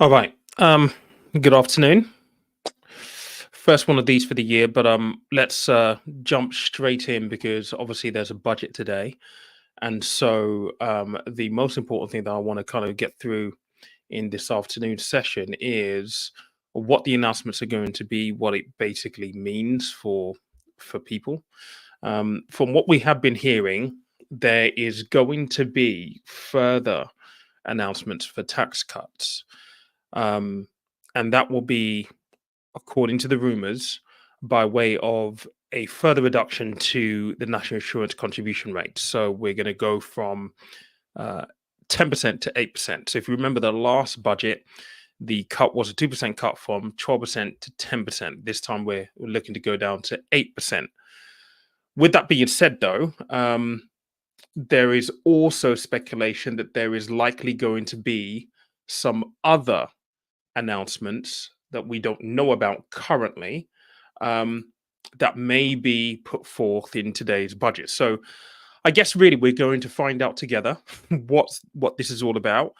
All right. Good afternoon. First one of these for the year, but let's jump straight in because obviously there's a budget today, and so the most important thing that I want to kind of get through in this afternoon session is what the announcements are going to be, what it basically means for people. From what we have been hearing, there is going to be further announcements for tax cuts, um, and that will be according to the rumors, by way of a further reduction to the national insurance contribution rate. So we're going to go from uh, 10% to 8%. So if you remember the last budget, the cut was a 2% cut from 12% to 10%. This time we're looking to go down to 8%. With that being said, though, there is also speculation that there is likely going to be some other announcements that we don't know about currently, um, that may be put forth in today's budget. So I guess really we're going to find out together what this is all about.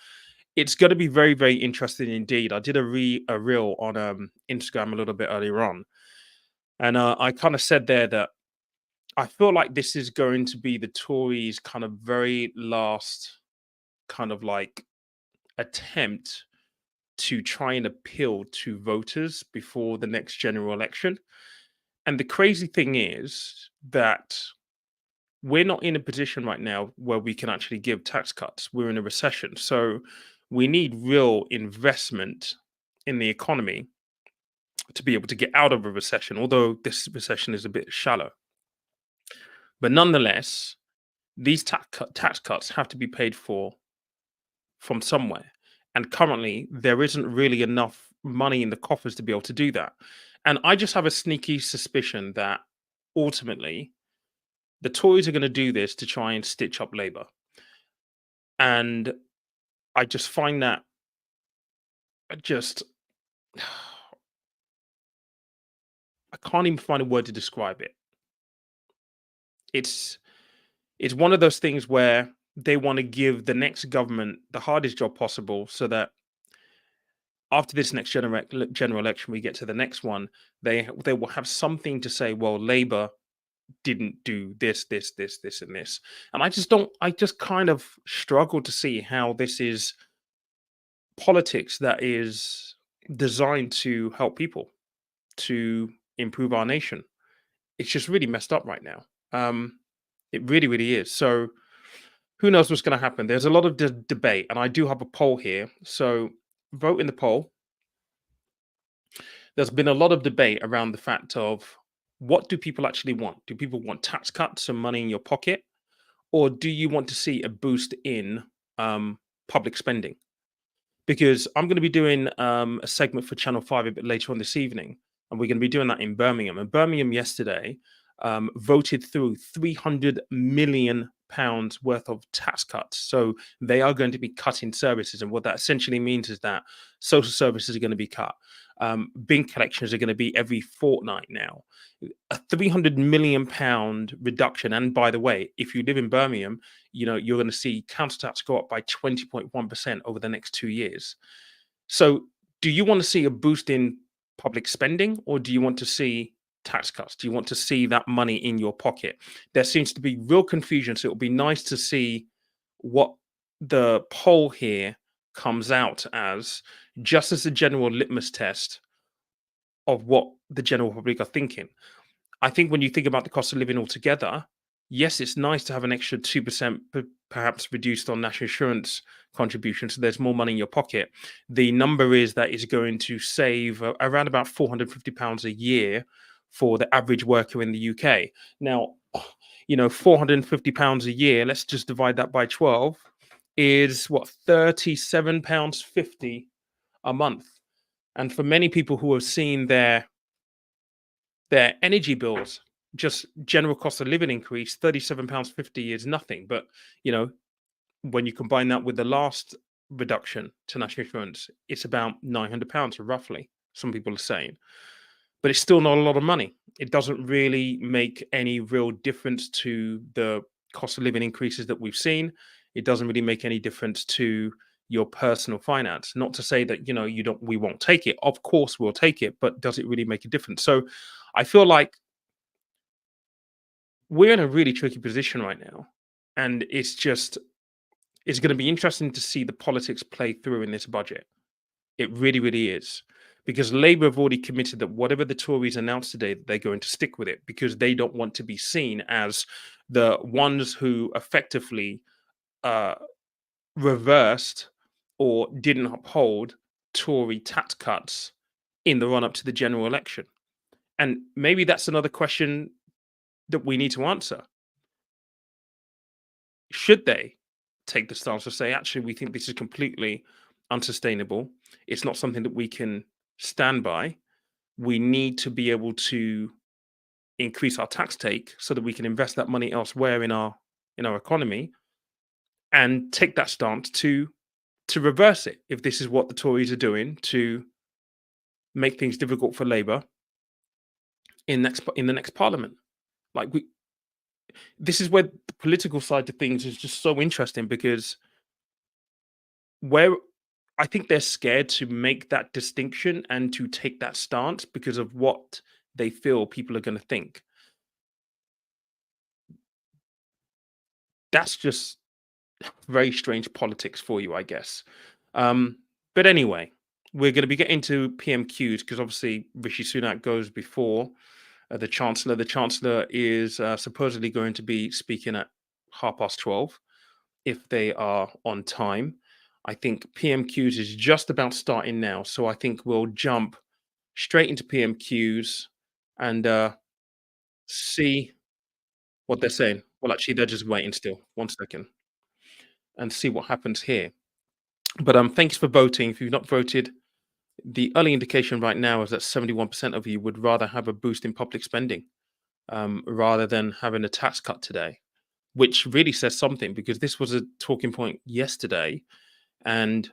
It's going to be very very interesting indeed. I did a reel on Instagram a little bit earlier on, and I kind of said there that I feel like this is going to be the Tories' kind of very last kind of like attempt to try and appeal to voters before the next general election. And the crazy thing is that we're not in a position right now where we can actually give tax cuts. We're in a recession. So we need real investment in the economy to be able to get out of a recession, although this recession is a bit shallow. But nonetheless, these tax cuts have to be paid for from somewhere. And currently, there isn't really enough money in the coffers to be able to do that. And I just have a sneaky suspicion that ultimately the Tories are going to do this to try and stitch up Labour. And I just find that just, I can't even find a word to describe it. It's it's one of those things where they want to give the next government the hardest job possible so that after this next general election, we get to the next one, they will have something to say. Well, Labour didn't do this, and this, and I just don't. I just kind of struggle to see how this is politics that is designed to help people, to improve our nation. It's just really messed up right now. It really, really is. So who knows what's going to happen? There's a lot of debate, and I do have a poll here. So vote in the poll. There's been a lot of debate around the fact of what do people actually want? Do people want tax cuts, some money in your pocket, or do you want to see a boost in public spending? Because I'm going to be doing a segment for Channel 5 a bit later on this evening, and we're going to be doing that in Birmingham. And Birmingham yesterday voted through £300 million worth of tax cuts. So they are going to be cutting services. And what that essentially means is that social services are going to be cut. Bin collections are going to be every fortnight now. A £300 million reduction. And by the way, if you live in Birmingham, you're going to see council tax go up by 20.1% over the next 2 years. So do you want to see a boost in public spending, or do you want to see tax cuts? Do you want to see that money in your pocket? There seems to be real confusion. So it'll be nice to see what the poll here comes out as, just as a general litmus test of what the general public are thinking. I think when you think about the cost of living altogether, yes, it's nice to have an extra 2% perhaps reduced on national insurance contribution. So there's more money in your pocket. The number is that is going to save around about £450 a year for the average worker in the UK. Now, £450 a year, let's just divide that by 12, is what, £37.50 a month. And for many people who have seen their energy bills, just general cost of living increase, £37.50 is nothing. But when you combine that with the last reduction to national insurance, it's about £900 roughly, some people are saying. But it's still not a lot of money. It doesn't really make any real difference to the cost of living increases that we've seen. It doesn't really make any difference to your personal finance. Not to say that, you don't we won't take it. Of course we'll take it, but does it really make a difference? So I feel like we're in a really tricky position right now. And it's going to be interesting to see the politics play through in this budget. It really, really is. Because Labour have already committed that whatever the Tories announced today, that they're going to stick with it because they don't want to be seen as the ones who effectively uh, reversed or didn't uphold Tory tax cuts in the run up to the general election. And maybe that's another question that we need to answer. Should they take the stance to say, actually, we think this is completely unsustainable? It's not something that we can stand by. We need to be able to increase our tax take so that we can invest that money elsewhere in our economy and take that stance to reverse it if this is what the Tories are doing to make things difficult for Labour in the next parliament. Like we this is where the political side to things is just so interesting because where I think they're scared to make that distinction and to take that stance because of what they feel people are going to think. That's just very strange politics for you, I guess. Um, but anyway, we're going to be getting to PMQs because obviously Rishi Sunak goes before the Chancellor. The Chancellor is supposedly going to be speaking at 12:30 if they are on time. I think PMQs is just about starting now. So I think we'll jump straight into PMQs and see what they're saying. Well, actually, they're just waiting still. 1 second. And see what happens here. But thanks for voting. If you've not voted, the early indication right now is that 71% of you would rather have a boost in public spending rather than having a tax cut today, which really says something because this was a talking point yesterday. And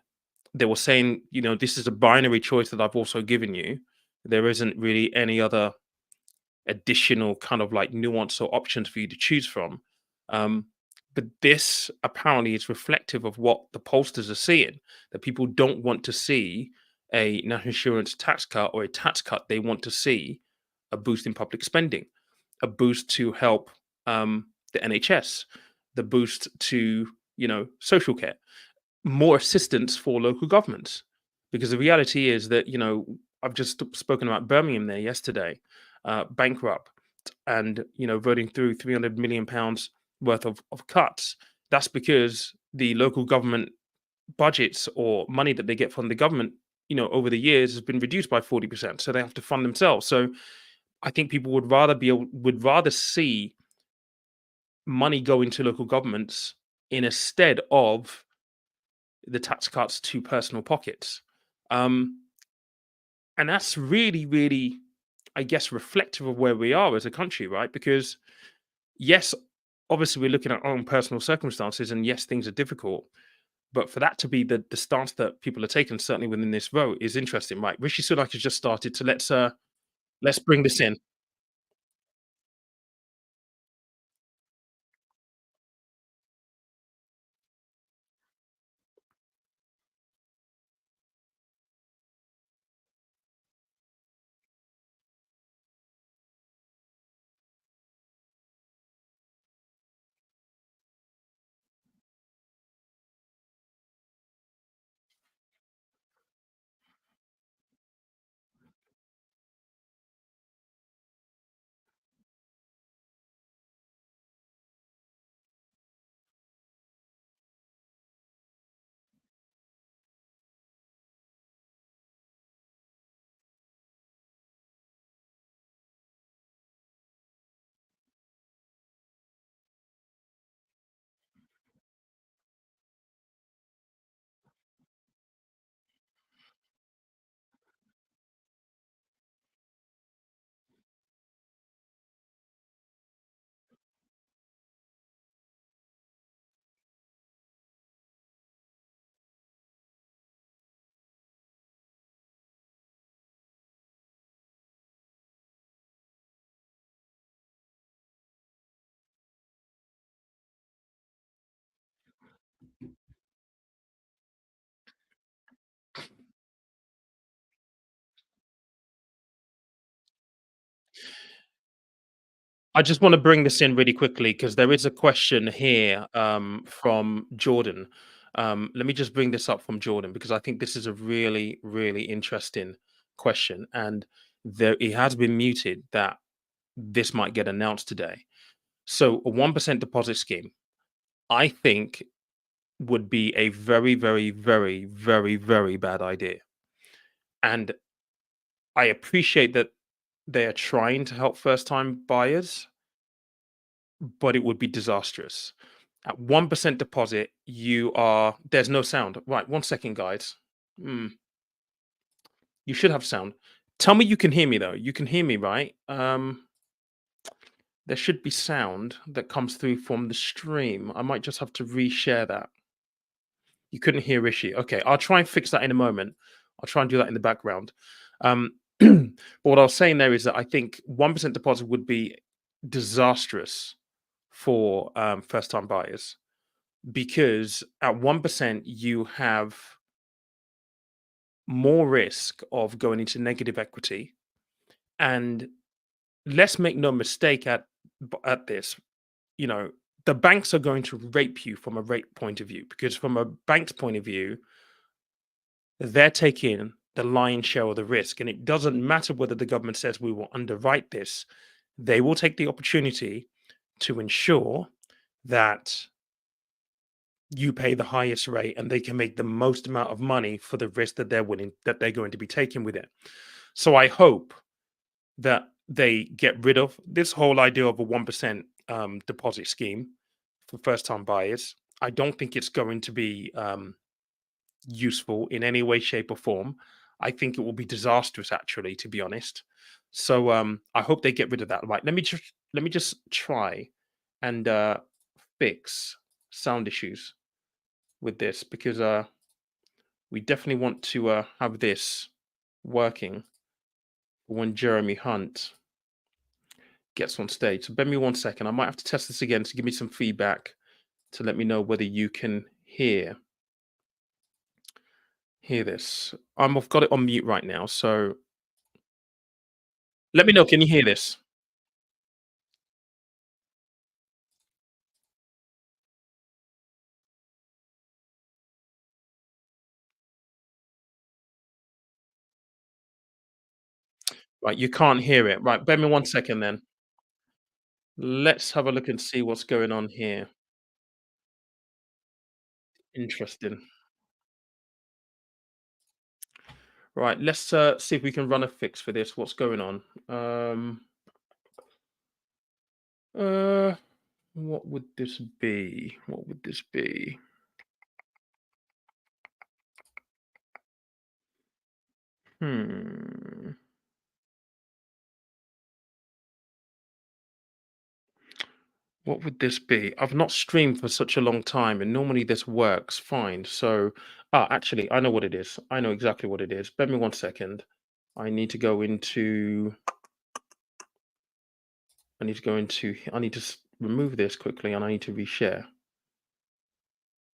they were saying, this is a binary choice that I've also given you. There isn't really any other additional kind of like nuance or options for you to choose from. Um, but this apparently is reflective of what the pollsters are seeing, that people don't want to see a national insurance tax cut or a tax cut. They want to see a boost in public spending, a boost to help the NHS, the boost to, social care, more assistance for local governments. Because the reality is that, I've just spoken about Birmingham there yesterday, bankrupt and, voting through £300 million worth of cuts. That's because the local government budgets or money that they get from the government, over the years has been reduced by 40%. So they have to fund themselves. So I think people would rather see money go into local governments instead of the tax cuts to personal pockets. Um, and that's really, really, I guess, reflective of where we are as a country, right? Because, yes, obviously, we're looking at our own personal circumstances, and yes, things are difficult. But for that to be the stance that people are taking, certainly within this vote, is interesting, right? Rishi Sunak has just started, so let's bring this in. I just want to bring this in really quickly because there is a question here from Jordan. Let me just bring this up from Jordan because I think this is a really, really interesting question. And there, it has been muted that this might get announced today. So, a 1% deposit scheme, I think, would be a very, very, very, very, very bad idea. And I appreciate that they are trying to help first time buyers, but it would be disastrous. At 1% deposit, there's no sound. Right, 1 second, guys. Hmm, you should have sound. Tell me you can hear me though. You can hear me, right? There should be sound that comes through from the stream. I might just have to reshare that. You couldn't hear Rishi. Okay, I'll try and fix that in a moment. I'll try and do that in the background. But what I was saying there is that I think 1% deposit would be disastrous for first-time buyers because at 1% you have more risk of going into negative equity. And let's make no mistake at this, you know, the banks are going to rape you from a rate point of view because from a bank's point of view, they're taking the lion's share of the risk. And it doesn't matter whether the government says we will underwrite this, they will take the opportunity to ensure that you pay the highest rate and they can make the most amount of money for the risk that they're going to be taking with it. So I hope that they get rid of this whole idea of a 1% deposit scheme for first time buyers. I don't think it's going to be useful in any way, shape, or form. I think it will be disastrous, actually, to be honest. So I hope they get rid of that. Right, let me just try and fix sound issues with this because we definitely want to have this working when Jeremy Hunt gets on stage. So bear me 1 second. I might have to test this again to give me some feedback to let me know whether you can hear this. I've got it on mute right now, so let me know. Can you hear this? Right, you can't hear it. Right, bear me 1 second then. Let's have a look and see what's going on here. Interesting. Right, let's see if we can run a fix for this. What's going on? Uh, what would this be? What would this be? Hmm. What would this be? I've not streamed for such a long time, and normally this works fine. So, actually, I know what it is. I know exactly what it is. Bear me 1 second. I need to go into. I need to go into. I need to remove this quickly, and I need to reshare.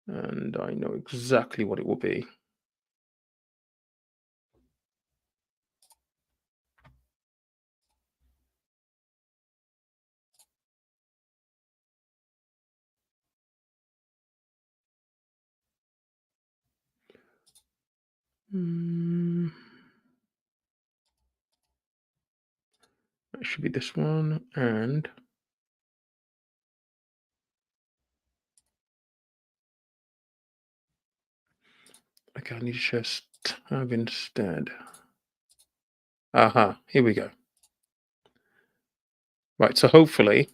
And I know exactly what it will be. Mm, it should be this one, and okay, I need to share tab instead. Aha, here we go. Right, so hopefully,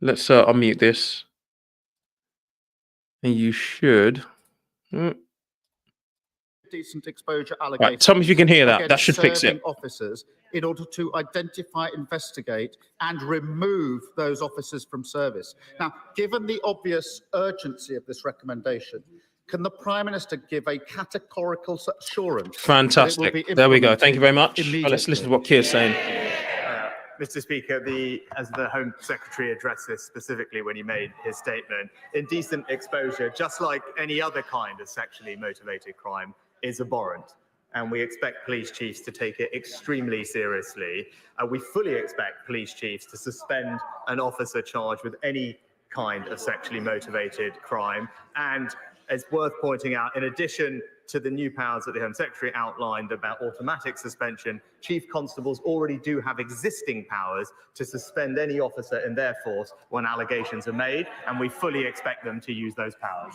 let's unmute this, and you should. Mm, decent exposure right, allocated tell me if you can hear that. That against should fix serving it. officers in order to identify, investigate, and remove those officers from service. Now, given the obvious urgency of this recommendation, can the Prime Minister give a categorical assurance that it will be Fantastic. There we go. Thank you very much. immediately? Let's listen to what Keir's saying. Mr. Speaker, as the Home Secretary addressed this specifically when he made his statement, indecent exposure, just like any other kind of sexually motivated crime, is abhorrent. and we expect police chiefs to take it extremely seriously. We fully expect police chiefs to suspend an officer charged with any kind of sexually motivated crime. And it's worth pointing out, in addition to the new powers that the Home Secretary outlined about automatic suspension, chief constables already do have existing powers to suspend any officer in their force when allegations are made, and we fully expect them to use those powers.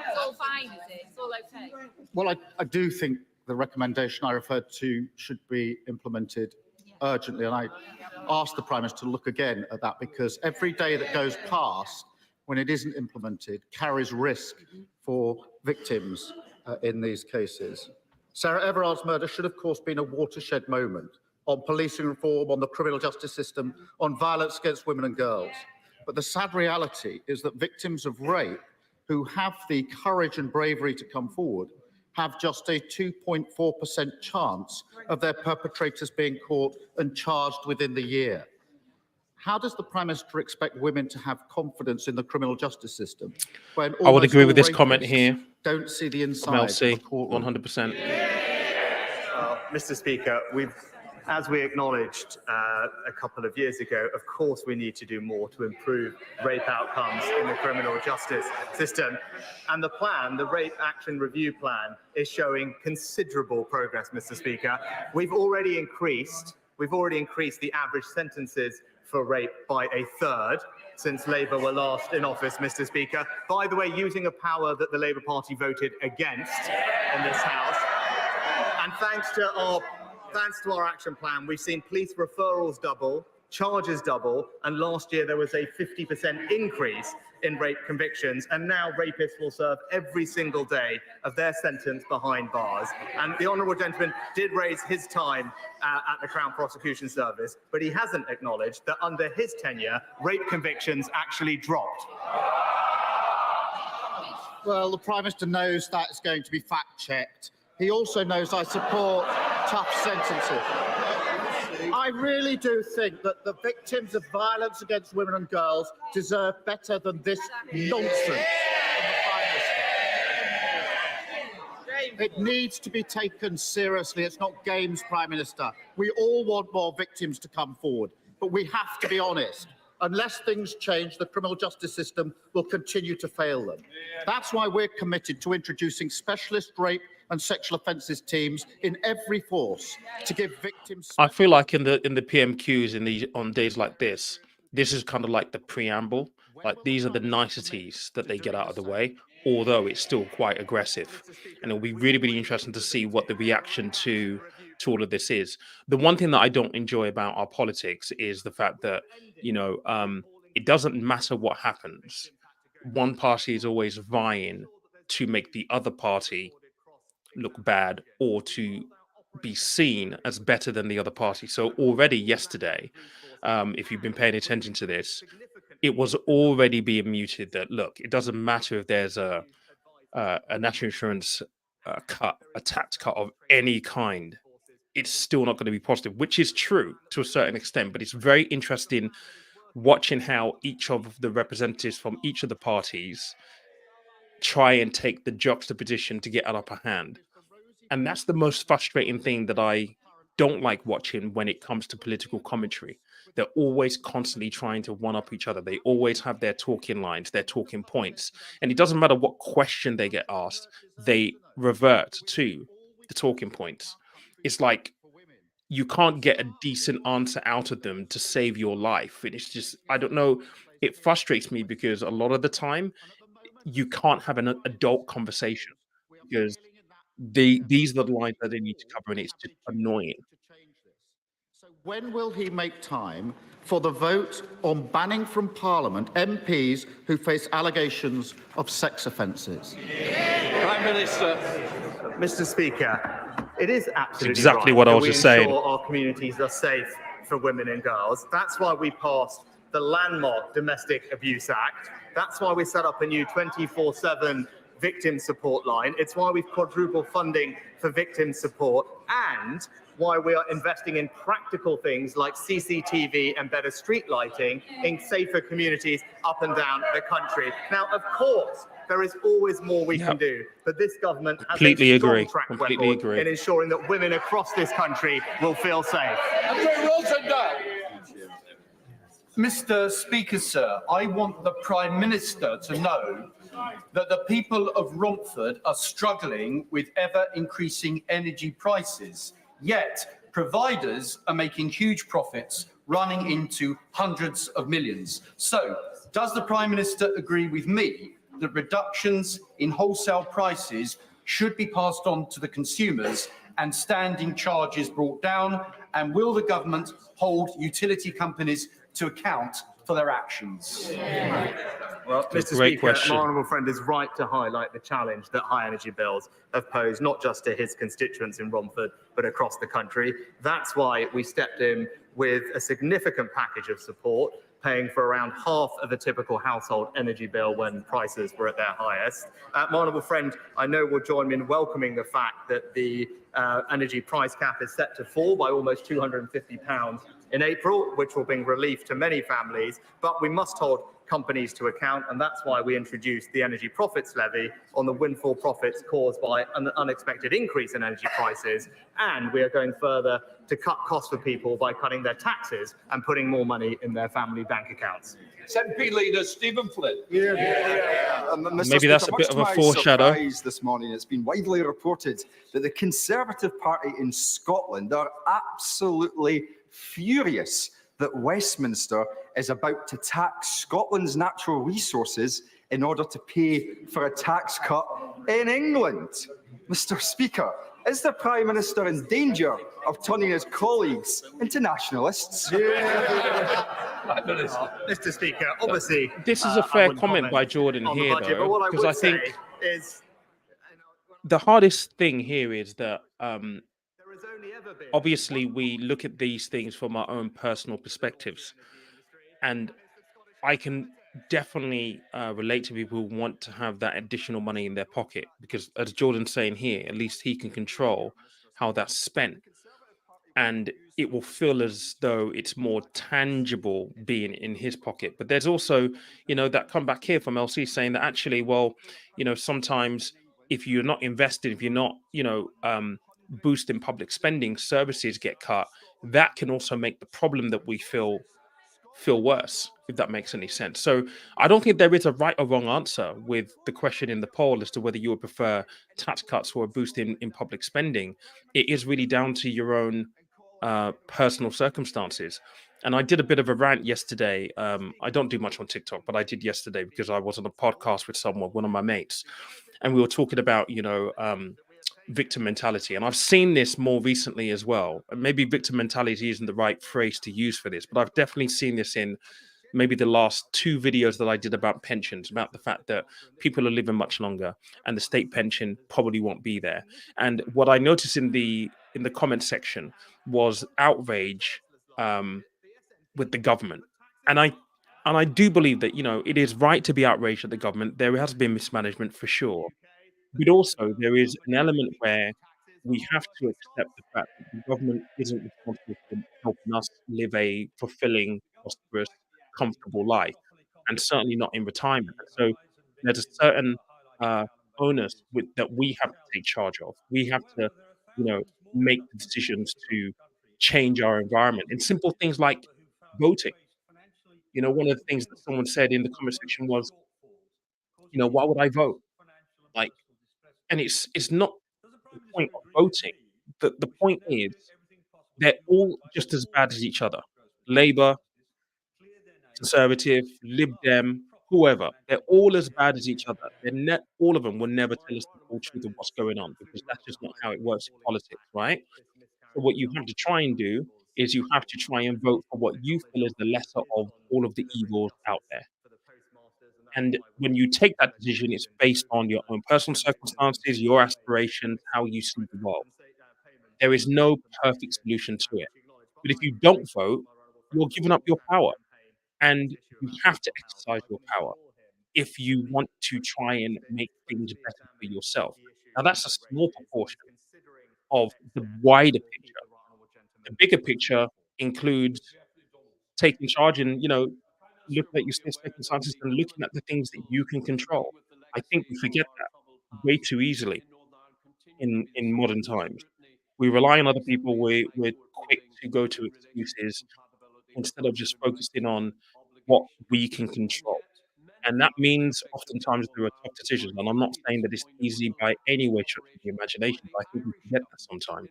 It's all fine, is it? It's all okay. Well, I do think the recommendation I referred to should be implemented urgently, and I asked the Prime Minister to look again at that, because every day that goes past when it isn't implemented carries risk for victims in these cases. Sarah Everard's murder should, of course, been a watershed moment on policing reform, on the criminal justice system, on violence against women and girls. But the sad reality is that victims of rape who have the courage and bravery to come forward have just a 2.4% chance of their perpetrators being caught and charged within the year. How does the Prime Minister expect women to have confidence in the criminal justice system when I would agree with this all comment rapists here. don't see the inside of a LC, courtroom? 100%. Mr. Speaker, as we acknowledged a couple of years ago, of course we need to do more to improve rape outcomes in the criminal justice system. And the plan, the Rape Action Review Plan, is showing considerable progress, Mr. Speaker. We've already increased the average sentences for rape by a third since Labour were last in office, Mr. Speaker. By the way, using a power that the Labour Party voted against in this House. And thanks to our action plan, we've seen police referrals double, charges double, and last year there was a 50% increase in rape convictions, and now rapists will serve every single day of their sentence behind bars. And the honourable gentleman did raise his time at the Crown Prosecution Service, but he hasn't acknowledged that under his tenure, rape convictions actually dropped. Well, the Prime Minister knows that's going to be fact-checked. He also knows I support tough sentences. I really do think that the victims of violence against women and girls deserve better than this nonsense from the Prime Minister. It needs to be taken seriously. It's not games, Prime Minister. We all want more victims to come forward, but we have to be honest. Unless things change, the criminal justice system will continue to fail them. That's why we're committed to introducing specialist rape and sexual offences teams in every force to give victims. I feel like in the PMQs on days like this is kind of like the preamble. Like these are the niceties that they get out of the way, although it's still quite aggressive. And it'll be really, really interesting to see what the reaction to all of this is. The one thing that I don't enjoy about our politics is the fact that, it doesn't matter what happens. One party is always vying to make the other party look bad or to be seen as better than the other party. So already yesterday, if you've been paying attention to this, it was already being muted that, look, it doesn't matter if there's a national insurance cut, a tax cut of any kind, it's still not going to be positive, which is true to a certain extent. But it's very interesting watching how each of the representatives from each of the parties try and take the juxtaposition to get an upper hand. And that's the most frustrating thing that I don't like watching when it comes to political commentary. They're always constantly trying to one up each other. They always have their talking lines, their talking points. And it doesn't matter what question they get asked, they revert to the talking points. It's like you can't get a decent answer out of them to save your life. And it's just, I don't know, it frustrates me because a lot of the time you can't have an adult conversation because these are the lines that they need to cover, and it's just annoying. So when will he make time for the vote on banning from Parliament MPs who face allegations of sex offences? Prime Minister. Mr. Speaker, it is absolutely exactly right what I that was we just saying. ensure our communities are safe for women and girls. That's why we passed the landmark Domestic Abuse Act. That's why we set up a new 24/7 victim support line. It's why we've quadrupled funding for victim support. And why we are investing in practical things like CCTV and better street lighting in safer communities up and down the country. Now, of course, there is always more we can Yep. do, but this government has Completely a strong agree. track Completely record agree. in ensuring that women across this country will feel safe. Andre Wilson down. Mr. Speaker, sir, I want the Prime Minister to know that the people of Romford are struggling with ever-increasing energy prices, yet providers are making huge profits, running into hundreds of millions. So, does the Prime Minister agree with me that reductions in wholesale prices should be passed on to the consumers and standing charges brought down? And will the government hold utility companies to account for their actions? Well, Good, Mr. great Speaker, question. my honourable friend is right to highlight the challenge that high energy bills have posed, not just to his constituents in Romford, but across the country. That's why we stepped in with a significant package of support, paying for around half of a typical household energy bill when prices were at their highest. My honourable friend, I know, will join me in welcoming the fact that the energy price cap is set to fall by almost £250 in April, which will bring relief to many families, but we must hold companies to account, and that's why we introduced the energy profits levy on the windfall profits caused by an unexpected increase in energy prices, and we are going further to cut costs for people by cutting their taxes and putting more money in their family bank accounts. SNP leader Stephen Flynn. Mr. Maybe Speaker, that's a much bit to of a my foreshadow. surprise this morning, it's been widely reported that the Conservative Party in Scotland are absolutely furious that Westminster is about to tax Scotland's natural resources in order to pay for a tax cut in England. Mr. Speaker, is the Prime Minister in danger of turning his colleagues into nationalists? Mr. Speaker, obviously, This is a I fair wouldn't comment by comment Jordan on the here, budget, but though, what I because would I think say is the hardest thing here is that there has only ever been obviously we look at these things from our own personal perspectives, and I can definitely relate to people who want to have that additional money in their pocket because, as Jordan's saying here, at least he can control how that's spent, and it will feel as though it's more tangible being in his pocket. But there's also, that come back here from LC saying that actually, well, sometimes if you're not invested, if you're not, boosting public spending, services get cut. That can also make the problem that we feel worse, if that makes any sense. So I don't think there is a right or wrong answer with the question in the poll as to whether you would prefer tax cuts or a boost in public spending. It is really down to your own personal circumstances. And I did a bit of a rant yesterday. I don't do much on TikTok, but I did yesterday because I was on a podcast with someone, one of my mates, and we were talking about, victim mentality. And I've seen this more recently as well. And maybe victim mentality isn't the right phrase to use for this, but I've definitely seen this in maybe the last two videos that I did about pensions, about the fact that people are living much longer and the state pension probably won't be there. And what I noticed in the comment section was outrage with the government. And I do believe that, it is right to be outraged at the government. There has been mismanagement for sure. But also, there is an element where we have to accept the fact that the government isn't responsible for helping us live a fulfilling, prosperous, comfortable life, and certainly not in retirement. And so, there's a certain uh, onus that we have to take charge of. We have to, you know, make the decisions to change our environment. And simple things like voting. One of the things that someone said in the comment section was, why would I vote? Like, and it's not the point of voting. The point is they're all just as bad as each other. Labour, Conservative, Lib Dem, whoever, they're all as bad as each other. All of them will never tell us the full truth of what's going on because that's just not how it works in politics, right? So what you have to try and do is you have to try and vote for what you feel is the lesser of all of the evils out there. And when you take that decision, it's based on your own personal circumstances, your aspirations, how you see the world. There is no perfect solution to it. But if you don't vote, you're giving up your power. And you have to exercise your power if you want to try and make things better for yourself. Now, that's a small proportion of the wider picture. The bigger picture includes taking charge and, looking at your circumstances and looking at the things that you can control. I think we forget that way too easily in modern times. We rely on other people. We're quick to go to excuses instead of just focusing on what we can control. And that means oftentimes there are tough decisions. And I'm not saying that it's easy by any way stretch of the imagination, but I think we forget that sometimes.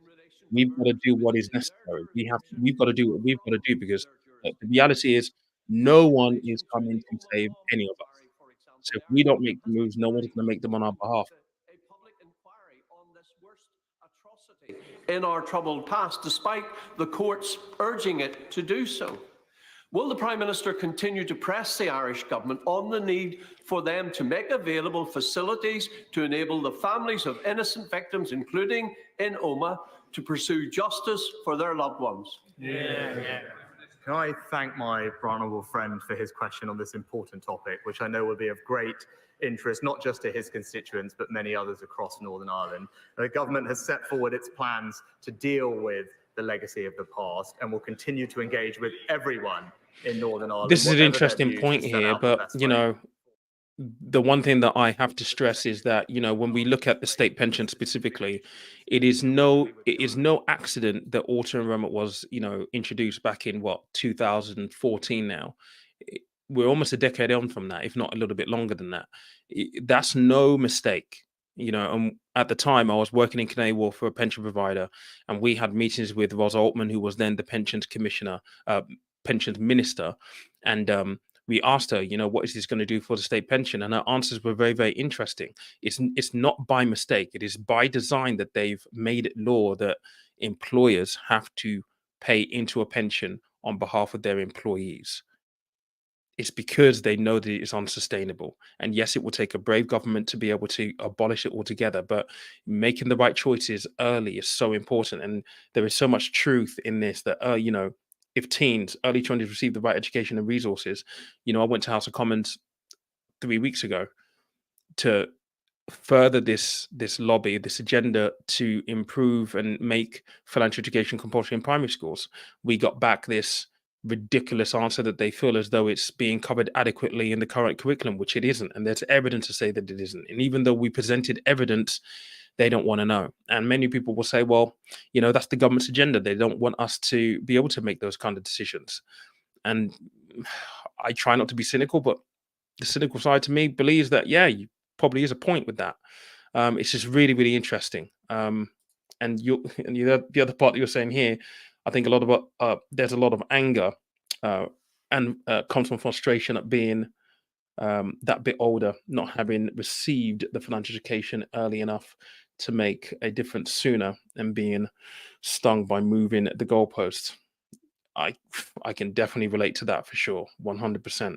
We've got to do what is necessary. We've got to do what we've got to do because the reality is no one is coming to save any of us. So if we don't make the moves, no one's going to make them on our behalf. In our troubled past, despite the courts urging it to do so. Will the Prime Minister continue to press the Irish government on the need for them to make available facilities to enable the families of innocent victims, including in Omagh, to pursue justice for their loved ones? Can I thank my honourable friend for his question on this important topic, which I know will be of great interest, not just to his constituents, but many others across Northern Ireland. The government has set forward its plans to deal with the legacy of the past and will continue to engage with everyone in Northern Ireland. This is an whatever their interesting views, point to set here, out the but best way. the one thing that I have to stress is that when we look at the state pension specifically, it is no accident that auto enrollment was introduced back in 2014 now. We're almost a decade on from that, if not a little bit longer than that. That's no mistake. And at the time I was working in Canary Wharf for a pension provider, and we had meetings with Rosa Altman, who was then the pensions commissioner, pensions minister, and we asked her, what is this going to do for the state pension? And her answers were very, very interesting. It's not by mistake. It is by design that they've made it law that employers have to pay into a pension on behalf of their employees. It's because they know that it's unsustainable. And yes, it will take a brave government to be able to abolish it altogether, but making the right choices early is so important. And there is so much truth in this that, if teens, early 20s receive the right education and resources, I went to House of Commons 3 weeks ago to further this lobby, this agenda to improve and make financial education compulsory in primary schools. We got back this ridiculous answer that they feel as though it's being covered adequately in the current curriculum, which it isn't. And there's evidence to say that it isn't. And even though we presented evidence, they don't want to know. And many people will say, well, that's the government's agenda. They don't want us to be able to make those kind of decisions. And I try not to be cynical, but the cynical side to me believes that, you probably is a point with that. It's just really, really interesting. And the other part that you're saying here, I think there's a lot of anger and comes from frustration at being that bit older, not having received the financial education early enough to make a difference sooner, and being stung by moving the goalposts. I can definitely relate to that for sure, 100%.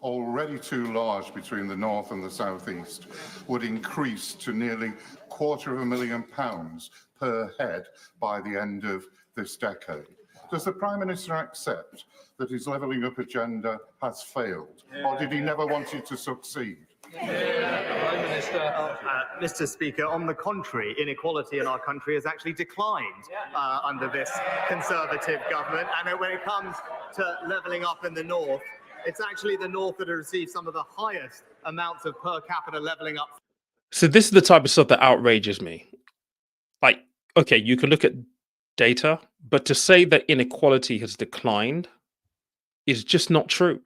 Already too large between the north and the southeast, would increase to nearly £250,000 per head by the end of this decade. Does the Prime Minister accept that his levelling up agenda has failed, or did he never want it to succeed? Mr. Speaker, on the contrary, inequality in our country has actually declined under this Conservative government. And when it comes to levelling up in the north, it's actually the north that has received some of the highest amounts of per capita levelling up. So this is the type of stuff that outrages me. Like, okay, you can look at data, but to say that inequality has declined is just not true.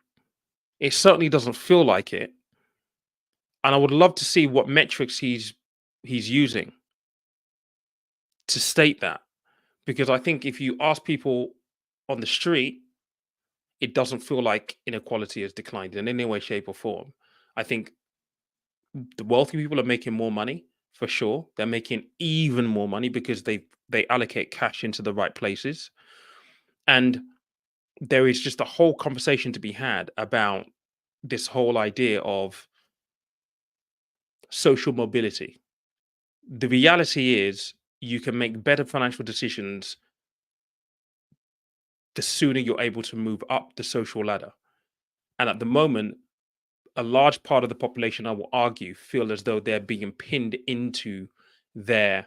It certainly doesn't feel like it. And I would love to see what metrics he's using to state that. Because I think if you ask people on the street, it doesn't feel like inequality has declined in any way, shape, or form. I think the wealthy people are making more money for sure. They're making even more money because they allocate cash into the right places. And there is just a whole conversation to be had about this whole idea of social mobility. The reality is you can make better financial decisions the sooner you're able to move up the social ladder. And at the moment, a large part of the population, I will argue, feel as though they're being pinned into their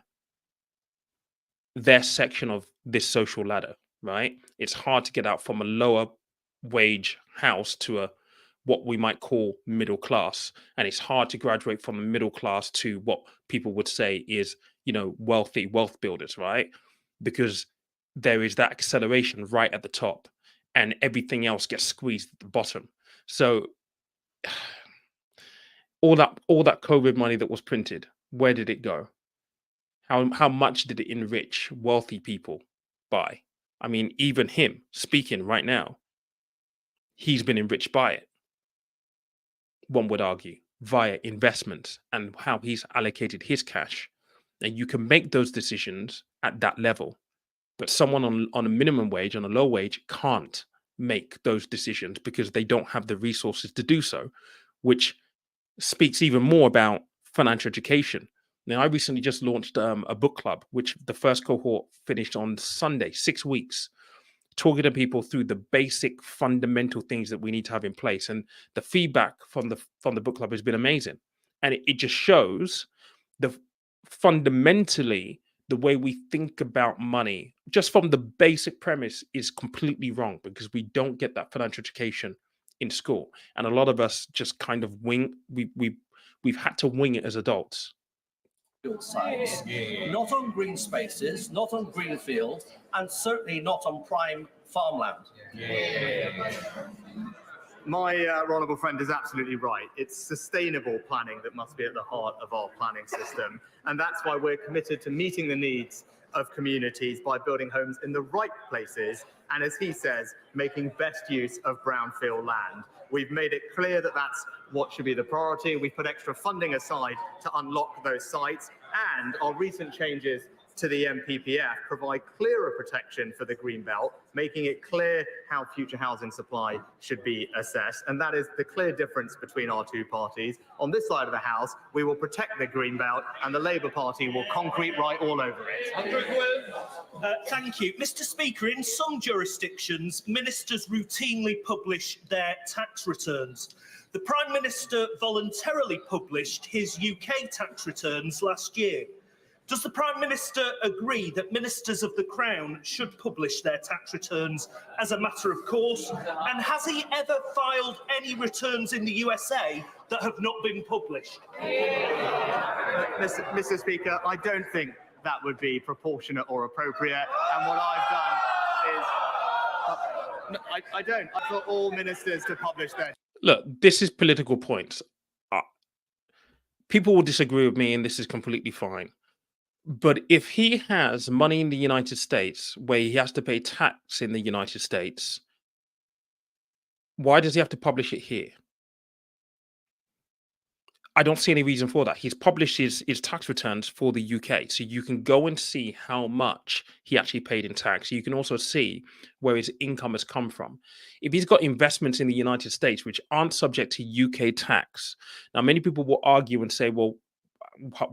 section of this social ladder, right? It's hard to get out from a lower wage house to a what we might call middle class, and it's hard to graduate from a middle class to what people would say is, wealthy wealth builders, right? Because there is that acceleration right at the top, and everything else gets squeezed at the bottom. So all that COVID money that was printed, where did it go? How much did it enrich wealthy people by? I mean, even him speaking right now, he's been enriched by it, one would argue, via investments and how he's allocated his cash. And you can make those decisions at that level. But someone on a minimum wage, on a low wage, can't make those decisions because they don't have the resources to do so, which speaks even more about financial education. Now, I recently just launched a book club, which the first cohort finished on Sunday, 6 weeks, talking to people through the basic fundamental things that we need to have in place. And the feedback from the book club has been amazing. And it just shows the fundamentally the way we think about money, just from the basic premise, is completely wrong because we don't get that financial education in school. And a lot of us just kind of we've had to wing it as adults. Sites, not on green spaces, not on greenfield, and certainly not on prime farmland. My honourable friend is absolutely right. It's sustainable planning that must be at the heart of our planning system. And that's why we're committed to meeting the needs of communities by building homes in the right places. And as he says, making best use of brownfield land. We've made it clear that that's what should be the priority. We've put extra funding aside to unlock those sites. And our recent changes to the MPPF provide clearer protection for the Greenbelt, making it clear how future housing supply should be assessed. And that is the clear difference between our two parties. On this side of the House, we will protect the Greenbelt, and the Labour Party will concrete right all over it. Thank you. Mr. Speaker, in some jurisdictions, ministers routinely publish their tax returns. The Prime Minister voluntarily published his UK tax returns last year. Does the Prime Minister agree that ministers of the Crown should publish their tax returns as a matter of course? And has he ever filed any returns in the USA that have not been published? Mr. Speaker, I don't think that would be proportionate or appropriate. And what I've done is, I don't. I thought all ministers to publish their. Look, this is political points. People will disagree with me, and this is completely fine. But if he has money in the United States where he has to pay tax in the United States, why does he have to publish it here? I don't see any reason for that. He's published his tax returns for the UK. So you can go and see how much he actually paid in tax. You can also see where his income has come from. If he's got investments in the United States which aren't subject to UK tax, now many people will argue and say, well,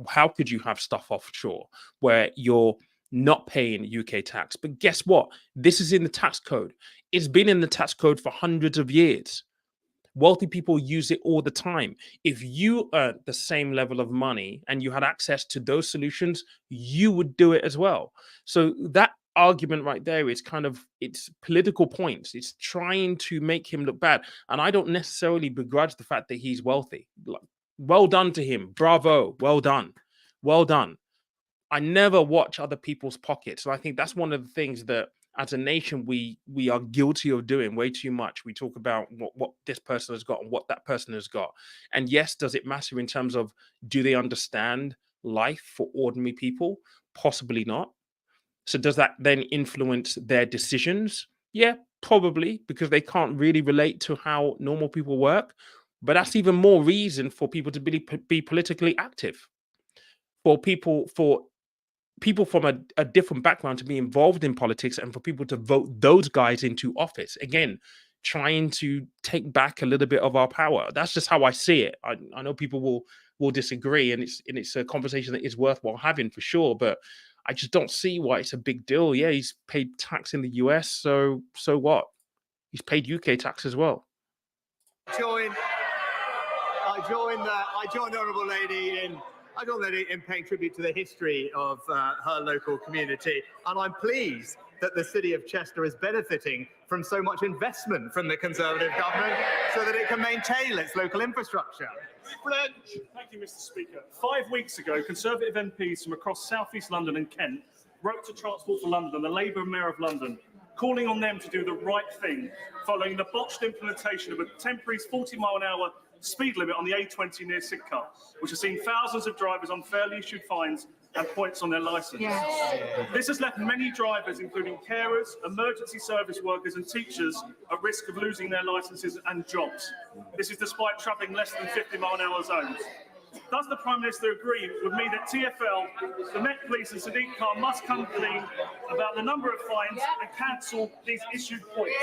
how could you have stuff offshore where you're not paying UK tax? But guess what? This is in the tax code. It's been in the tax code for hundreds of years. Wealthy people use it all the time. If you earned the same level of money and you had access to those solutions, you would do it as well. So that argument right there is it's political points. It's trying to make him look bad. And I don't necessarily begrudge the fact that he's wealthy. Well done to him. Bravo. Well done. Well done. I never watch other people's pockets. And I think that's one of the things that as a nation, we are guilty of doing way too much. We talk about what this person has got and what that person has got. And yes, does it matter in terms of, do they understand life for ordinary people? Possibly not. So does that then influence their decisions? Yeah, probably, because they can't really relate to how normal people work. But that's even more reason for people to be politically active. For people from a different background to be involved in politics, and for people to vote those guys into office. Again, trying to take back a little bit of our power. That's just how I see it. I know people will disagree, and it's a conversation that is worthwhile having for sure, but I just don't see why it's a big deal. Yeah, he's paid tax in the US, so what? He's paid UK tax as well. I join the honourable lady in I don't let it in paying tribute to the history of her local community, and I'm pleased that the city of Chester is benefiting from so much investment from the Conservative government so that it can maintain its local infrastructure. Thank you, Mr. Speaker. 5 weeks ago, Conservative MPs from across South East London and Kent wrote to Transport for London, the Labour Mayor of London, calling on them to do the right thing following the botched implementation of a temporary 40-mile-an-hour speed limit on the A20 near Sidcup, which has seen thousands of drivers unfairly issued fines and points on their licence. Yes. This has left many drivers, including carers, emergency service workers and teachers, at risk of losing their licences and jobs. This is despite travelling less than 50-mile-an-hour zones. Does the Prime Minister agree with me that TfL, the Met Police and Sadiq Khan must come clean about the number of fines and cancel these issued points?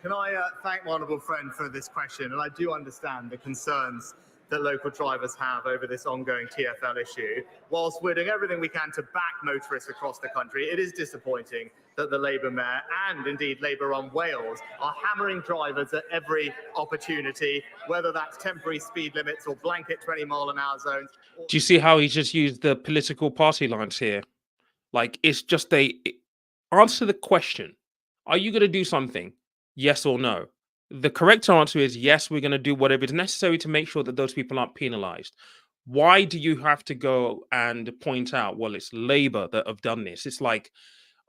Can I thank my honourable friend for this question? And I do understand the concerns that local drivers have over this ongoing TfL issue. Whilst we're doing everything we can to back motorists across the country, it is disappointing that the Labour Mayor and indeed Labour-run Wales are hammering drivers at every opportunity, whether that's temporary speed limits or blanket 20-mile-an-hour zones. Do you see how he just used the political party lines here? Like, it's just answer the question. Are you going to do something? Yes or no? The correct answer is yes, we're going to do whatever is necessary to make sure that those people aren't penalized. Why do you have to go and point out, well, it's Labour that have done this? It's like,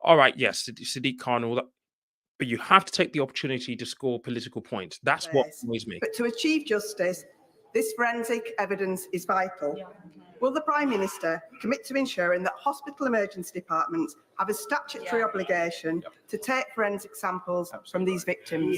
all right, yes, Sadiq Khan, all that, but you have to take the opportunity to score political points. That's what annoys me. But to achieve justice, this forensic evidence is vital. Will the Prime Minister commit to ensuring that hospital emergency departments have a statutory obligation to take forensic samples from these victims?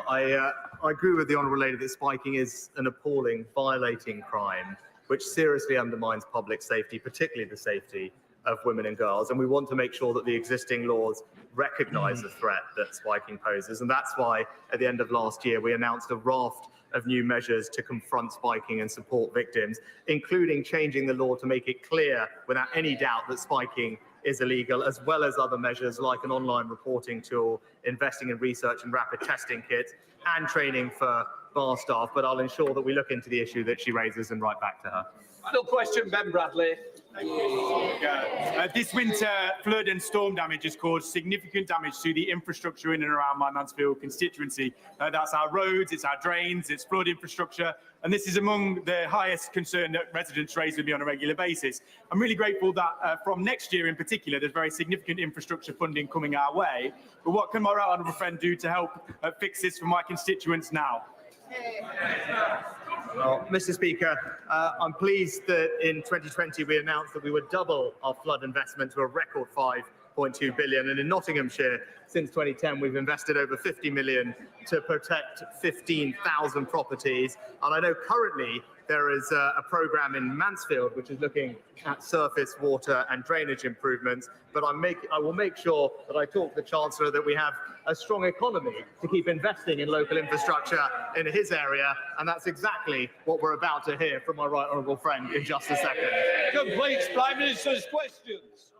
I agree with the honourable lady that spiking is an appalling, violating crime, which seriously undermines public safety, particularly the safety of women and girls. And we want to make sure that the existing laws recognise the threat that spiking poses. And that's why, at the end of last year, we announced a raft of new measures to confront spiking and support victims, including changing the law to make it clear without any doubt that spiking is illegal, as well as other measures like an online reporting tool, investing in research and rapid testing kits, and training for bar staff. But I'll ensure that we look into the issue that she raises and write back to her. Final question, Ben Bradley. This winter, flood and storm damage has caused significant damage to the infrastructure in and around my Mansfield constituency. That's our roads, it's our drains, it's flood infrastructure, and this is among the highest concern that residents raise with me on a regular basis. I'm really grateful that from next year in particular, there's very significant infrastructure funding coming our way. But what can my right honourable friend do to help fix this for my constituents now? Well, Mr. Speaker, I'm pleased that in 2020 we announced that we would double our flood investment to a record £5.2 billion. And in Nottinghamshire, since 2010, we've invested over £50 million to protect 15,000 properties. And I know currently there is a programme in Mansfield which is looking at surface water and drainage improvements. But I will make sure that I talk to the Chancellor that we have a strong economy to keep investing in local infrastructure in his area. And that's exactly what we're about to hear from my right honourable friend in just a second. Completes Prime Minister's questions.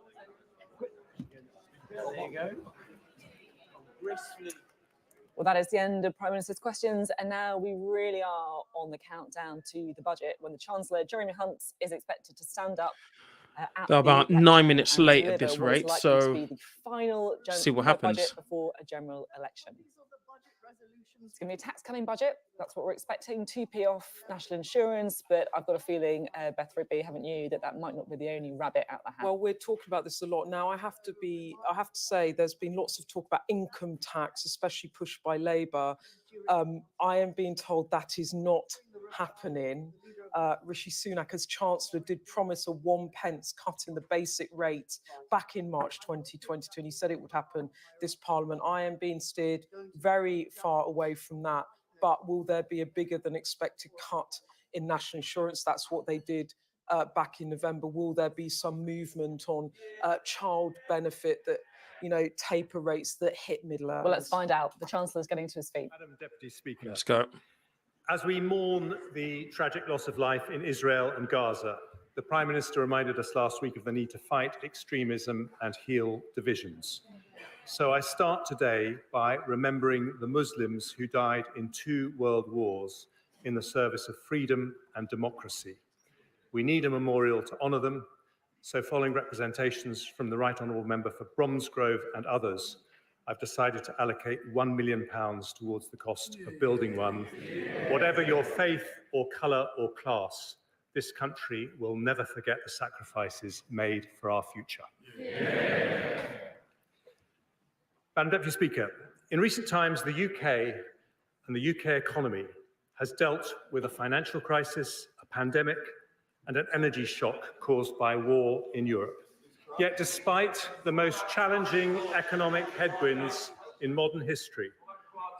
There you go. Well, that is the end of Prime Minister's questions. And now we really are on the countdown to the budget, when the Chancellor, Jeremy Hunt, is expected to stand up They're about 9 minutes late at this what is rate, likely so to be the final see what budget happens. before a general election. It's going to be a tax-cutting budget. That's what we're expecting. 2p off national insurance, but I've got a feeling, Beth Rigby, haven't you, that might not be the only rabbit out the hat. Well, we're talking about this a lot now. I have to say, there's been lots of talk about income tax, especially pushed by Labour. I am being told that is not happening. Rishi Sunak, as Chancellor, did promise a 1 pence cut in the basic rate back in March 2022, and he said it would happen this Parliament. I am being steered very far away from that. But will there be a bigger than expected cut in national insurance? That's what they did back in November. Will there be some movement on child benefit that, taper rates that hit middle earners? Well, let's find out. The Chancellor's getting to his feet. Madam Deputy Speaker. Let's go. As we mourn the tragic loss of life in Israel and Gaza, the Prime Minister reminded us last week of the need to fight extremism and heal divisions. So I start today by remembering the Muslims who died in 2 world wars in the service of freedom and democracy. We need a memorial to honour them, so following representations from the Right Honourable Member for Bromsgrove and others, I've decided to allocate £1 million towards the cost of building one. Whatever your faith or colour or class, this country will never forget the sacrifices made for our future. Madam Deputy Speaker, in recent times, the UK and the UK economy has dealt with a financial crisis, a pandemic, and an energy shock caused by war in Europe. Yet, despite the most challenging economic headwinds in modern history,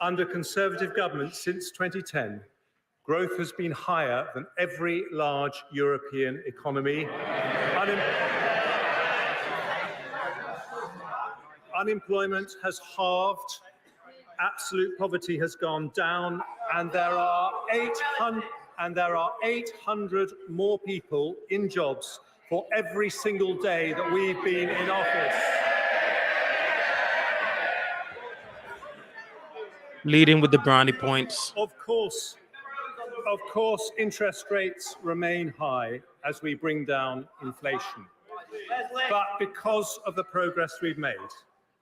under Conservative governments since 2010, growth has been higher than every large European economy. Unemployment has halved, absolute poverty has gone down, and there are 800 more people in jobs for every single day that we've been in office. Leading with the brownie points. Of course, interest rates remain high as we bring down inflation. But because of the progress we've made,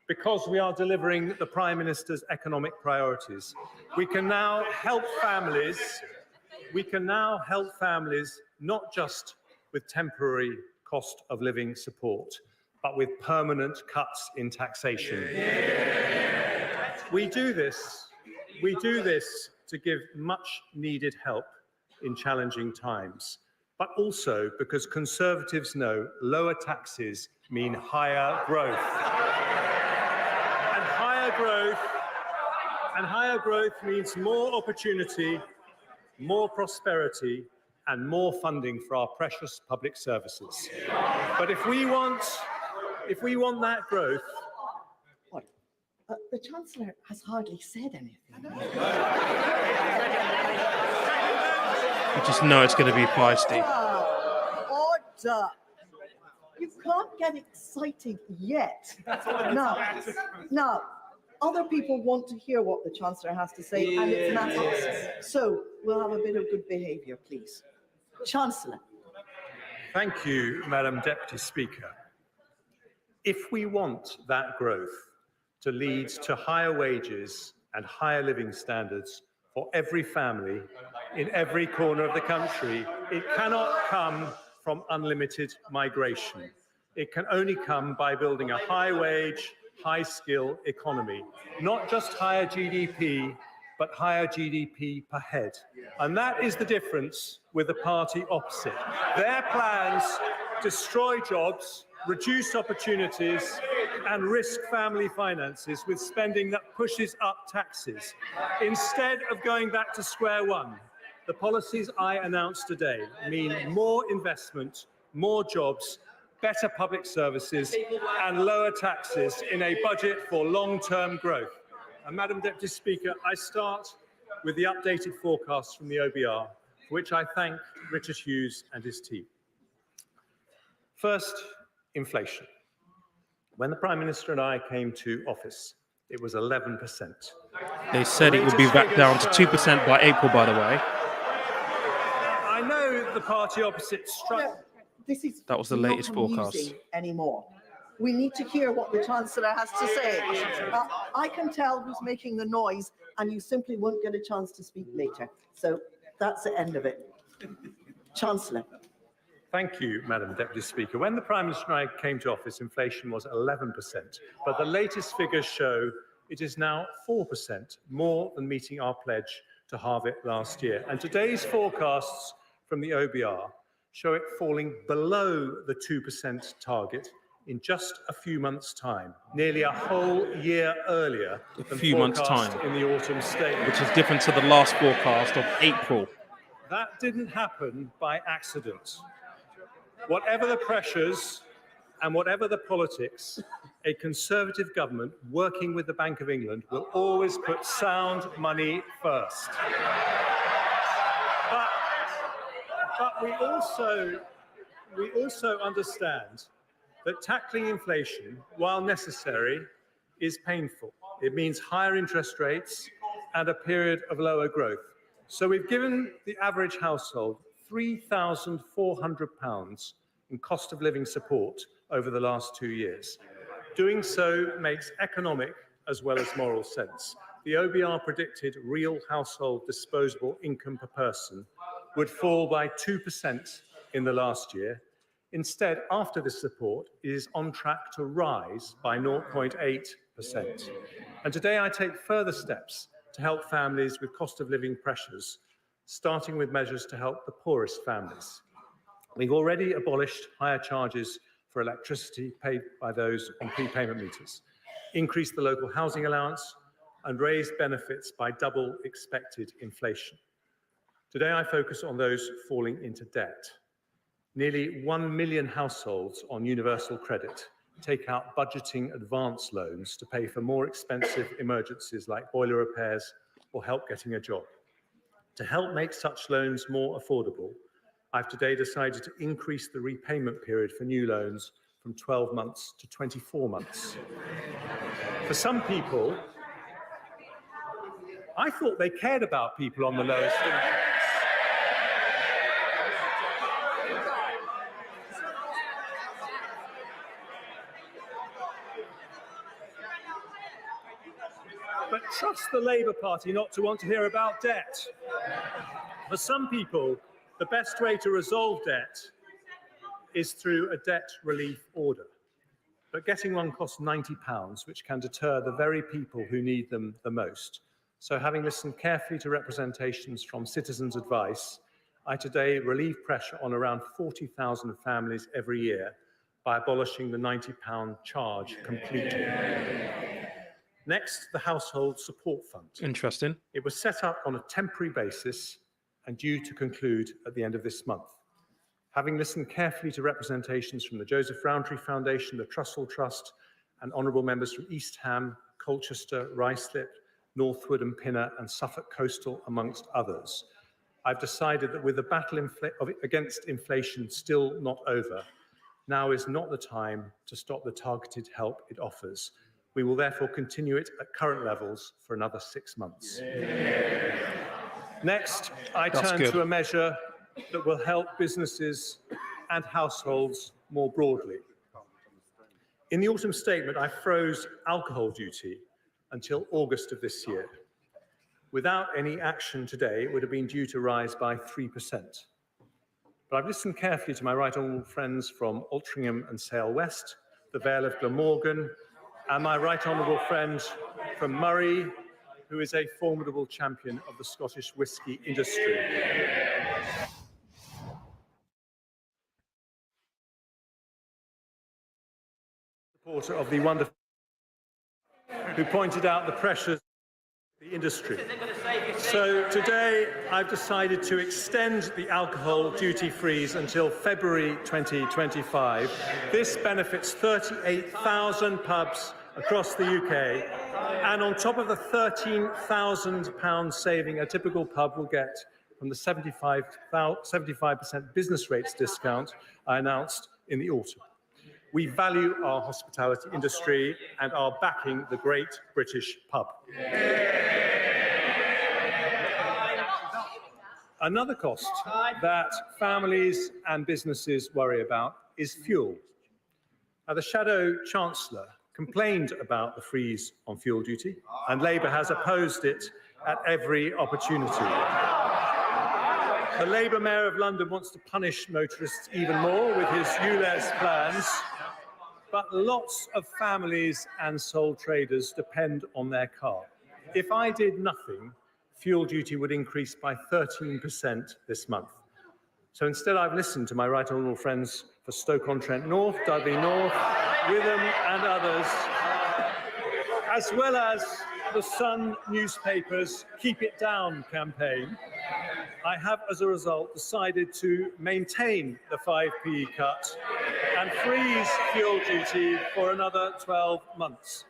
because we are delivering the Prime Minister's economic priorities, we can now help families not just with temporary cost of living support, but with permanent cuts in taxation. We do this to give much needed help in challenging times, but also because Conservatives know lower taxes mean higher growth. And higher growth means more opportunity, more prosperity, and more funding for our precious public services. But if we want that growth, the Chancellor has hardly said anything. You just know it's going to be feisty. Order! You can't get excited yet. Now, other people want to hear what the Chancellor has to say, and it's matters. So we'll have a bit of good behaviour, please. Chancellor. Thank you, Madam Deputy Speaker. If we want that growth to lead to higher wages and higher living standards for every family in every corner of the country, it cannot come from unlimited migration. It can only come by building a high-wage, high-skill economy, not just higher GDP, but higher GDP per head. And that is the difference with the party opposite. Their plans destroy jobs, reduce opportunities, and risk family finances with spending that pushes up taxes. Instead of going back to square one, the policies I announced today mean more investment, more jobs, better public services, and lower taxes in a budget for long-term growth. And Madam Deputy Speaker, I start with the updated forecast from the OBR, for which I thank Richard Hughes and his team. First, inflation. When the Prime Minister and I came to office, it was 11%. They said it would be back down to 2% by April, by the way. I know the party opposite struck. That was the latest forecast. Anymore. We need to hear what the Chancellor has to say. I can tell who's making the noise, and you simply won't get a chance to speak later. So that's the end of it. Chancellor. Thank you, Madam Deputy Speaker. When the Prime Minister and I came to office, inflation was 11%, but the latest figures show it is now 4%, more than meeting our pledge to halve it last year. And today's forecasts from the OBR show it falling below the 2% target in just a few months' time, nearly a whole year earlier than forecast in the autumn statement. Which is different to the last forecast of April. That didn't happen by accident. Whatever the pressures and whatever the politics, a Conservative government working with the Bank of England will always put sound money first. But we also understand that tackling inflation, while necessary, is painful. It means higher interest rates and a period of lower growth. So we've given the average household £3,400 in cost of living support over the last 2 years. Doing so makes economic as well as moral sense. The OBR predicted real household disposable income per person would fall by 2% in the last year. Instead, after this support, it is on track to rise by 0.8%. And today I take further steps to help families with cost of living pressures, starting with measures to help the poorest families. We've already abolished higher charges for electricity paid by those on prepayment meters, increased the local housing allowance, and raised benefits by double expected inflation. Today I focus on those falling into debt. Nearly 1 million households on universal credit take out budgeting advance loans to pay for more expensive emergencies like boiler repairs or help getting a job. To help make such loans more affordable, I've today decided to increase the repayment period for new loans from 12 months to 24 months. For some people, I thought they cared about people on the lowest incomes. But trust the Labour Party not to want to hear about debt. For some people, the best way to resolve debt is through a debt relief order. But getting one costs £90, which can deter the very people who need them the most. So having listened carefully to representations from citizens' advice, I today relieve pressure on around 40,000 families every year by abolishing the £90 charge completely. Next, the Household Support Fund. Interesting. It was set up on a temporary basis and due to conclude at the end of this month. Having listened carefully to representations from the Joseph Rowntree Foundation, the Trussell Trust, and honourable members from East Ham, Colchester, Ruislip, Northwood and Pinner, and Suffolk Coastal, amongst others, I've decided that with the battle against inflation still not over, now is not the time to stop the targeted help it offers. We will therefore continue it at current levels for another 6 months. Next, I turn to a measure that will help businesses and households more broadly. In the autumn statement, I froze alcohol duty until August of this year. Without any action today, it would have been due to rise by 3%. But I've listened carefully to my right honourable friends from Altrincham and Sale West, the Vale of Glamorgan, and my right honourable friend from Murray, who is a formidable champion of the Scottish whisky industry. Supporter of the wonderful, who pointed out the pressures of the industry. So today I've decided to extend the alcohol duty freeze until February 2025. This benefits 38,000 pubs across the UK, and on top of the £13,000 saving a typical pub will get from the 75% business rates discount I announced in the autumn. We value our hospitality industry and are backing the great British pub. Another cost that families and businesses worry about is fuel. Now, the Shadow Chancellor complained about the freeze on fuel duty, and Labour has opposed it at every opportunity. The Labour Mayor of London wants to punish motorists even more with his ULEZ plans, but lots of families and sole traders depend on their car. If I did nothing, fuel duty would increase by 13% this month. So instead, I've listened to my right honourable friends for Stoke-on-Trent North, Dudley North, Witham and others, as well as the Sun newspaper's Keep It Down campaign. I have, as a result, decided to maintain the 5p cut and freeze fuel duty for another 12 months.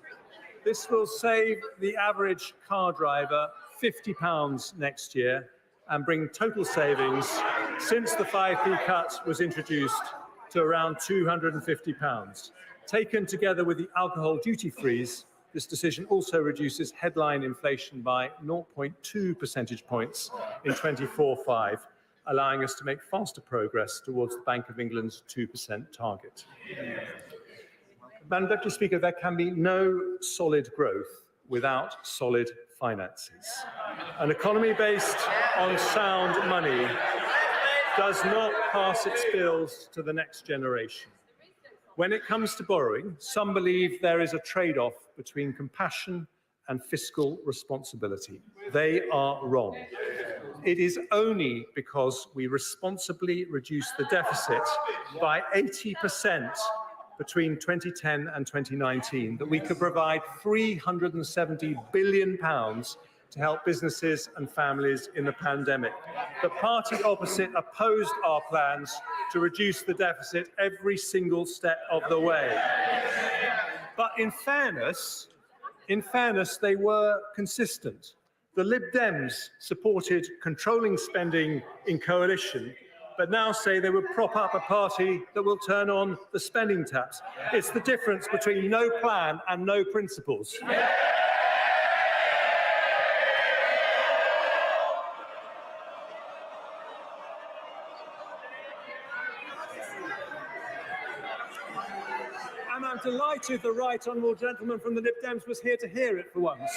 This will save the average car driver £50 next year and bring total savings since the 5p cut was introduced to around £250. Taken together with the alcohol duty freeze, This decision also reduces headline inflation by 0.2 percentage points in 24/5, allowing us to make faster progress towards the Bank of England's 2% target. Madam Deputy Speaker, there can be no solid growth without solid finances. An economy based on sound money does not pass its bills to the next generation. When it comes to borrowing, some believe there is a trade-off between compassion and fiscal responsibility. They are wrong. It is only because we responsibly reduced the deficit by 80% between 2010 and 2019 that we could provide £370 billion to help businesses and families in the pandemic. The party opposite opposed our plans to reduce the deficit every single step of the way. But in fairness, they were consistent. The Lib Dems supported controlling spending in coalition, but now say they would prop up a party that will turn on the spending taps. It's the difference between no plan and no principles. And I'm delighted the right honourable gentleman from the Lib Dems was here to hear it for once.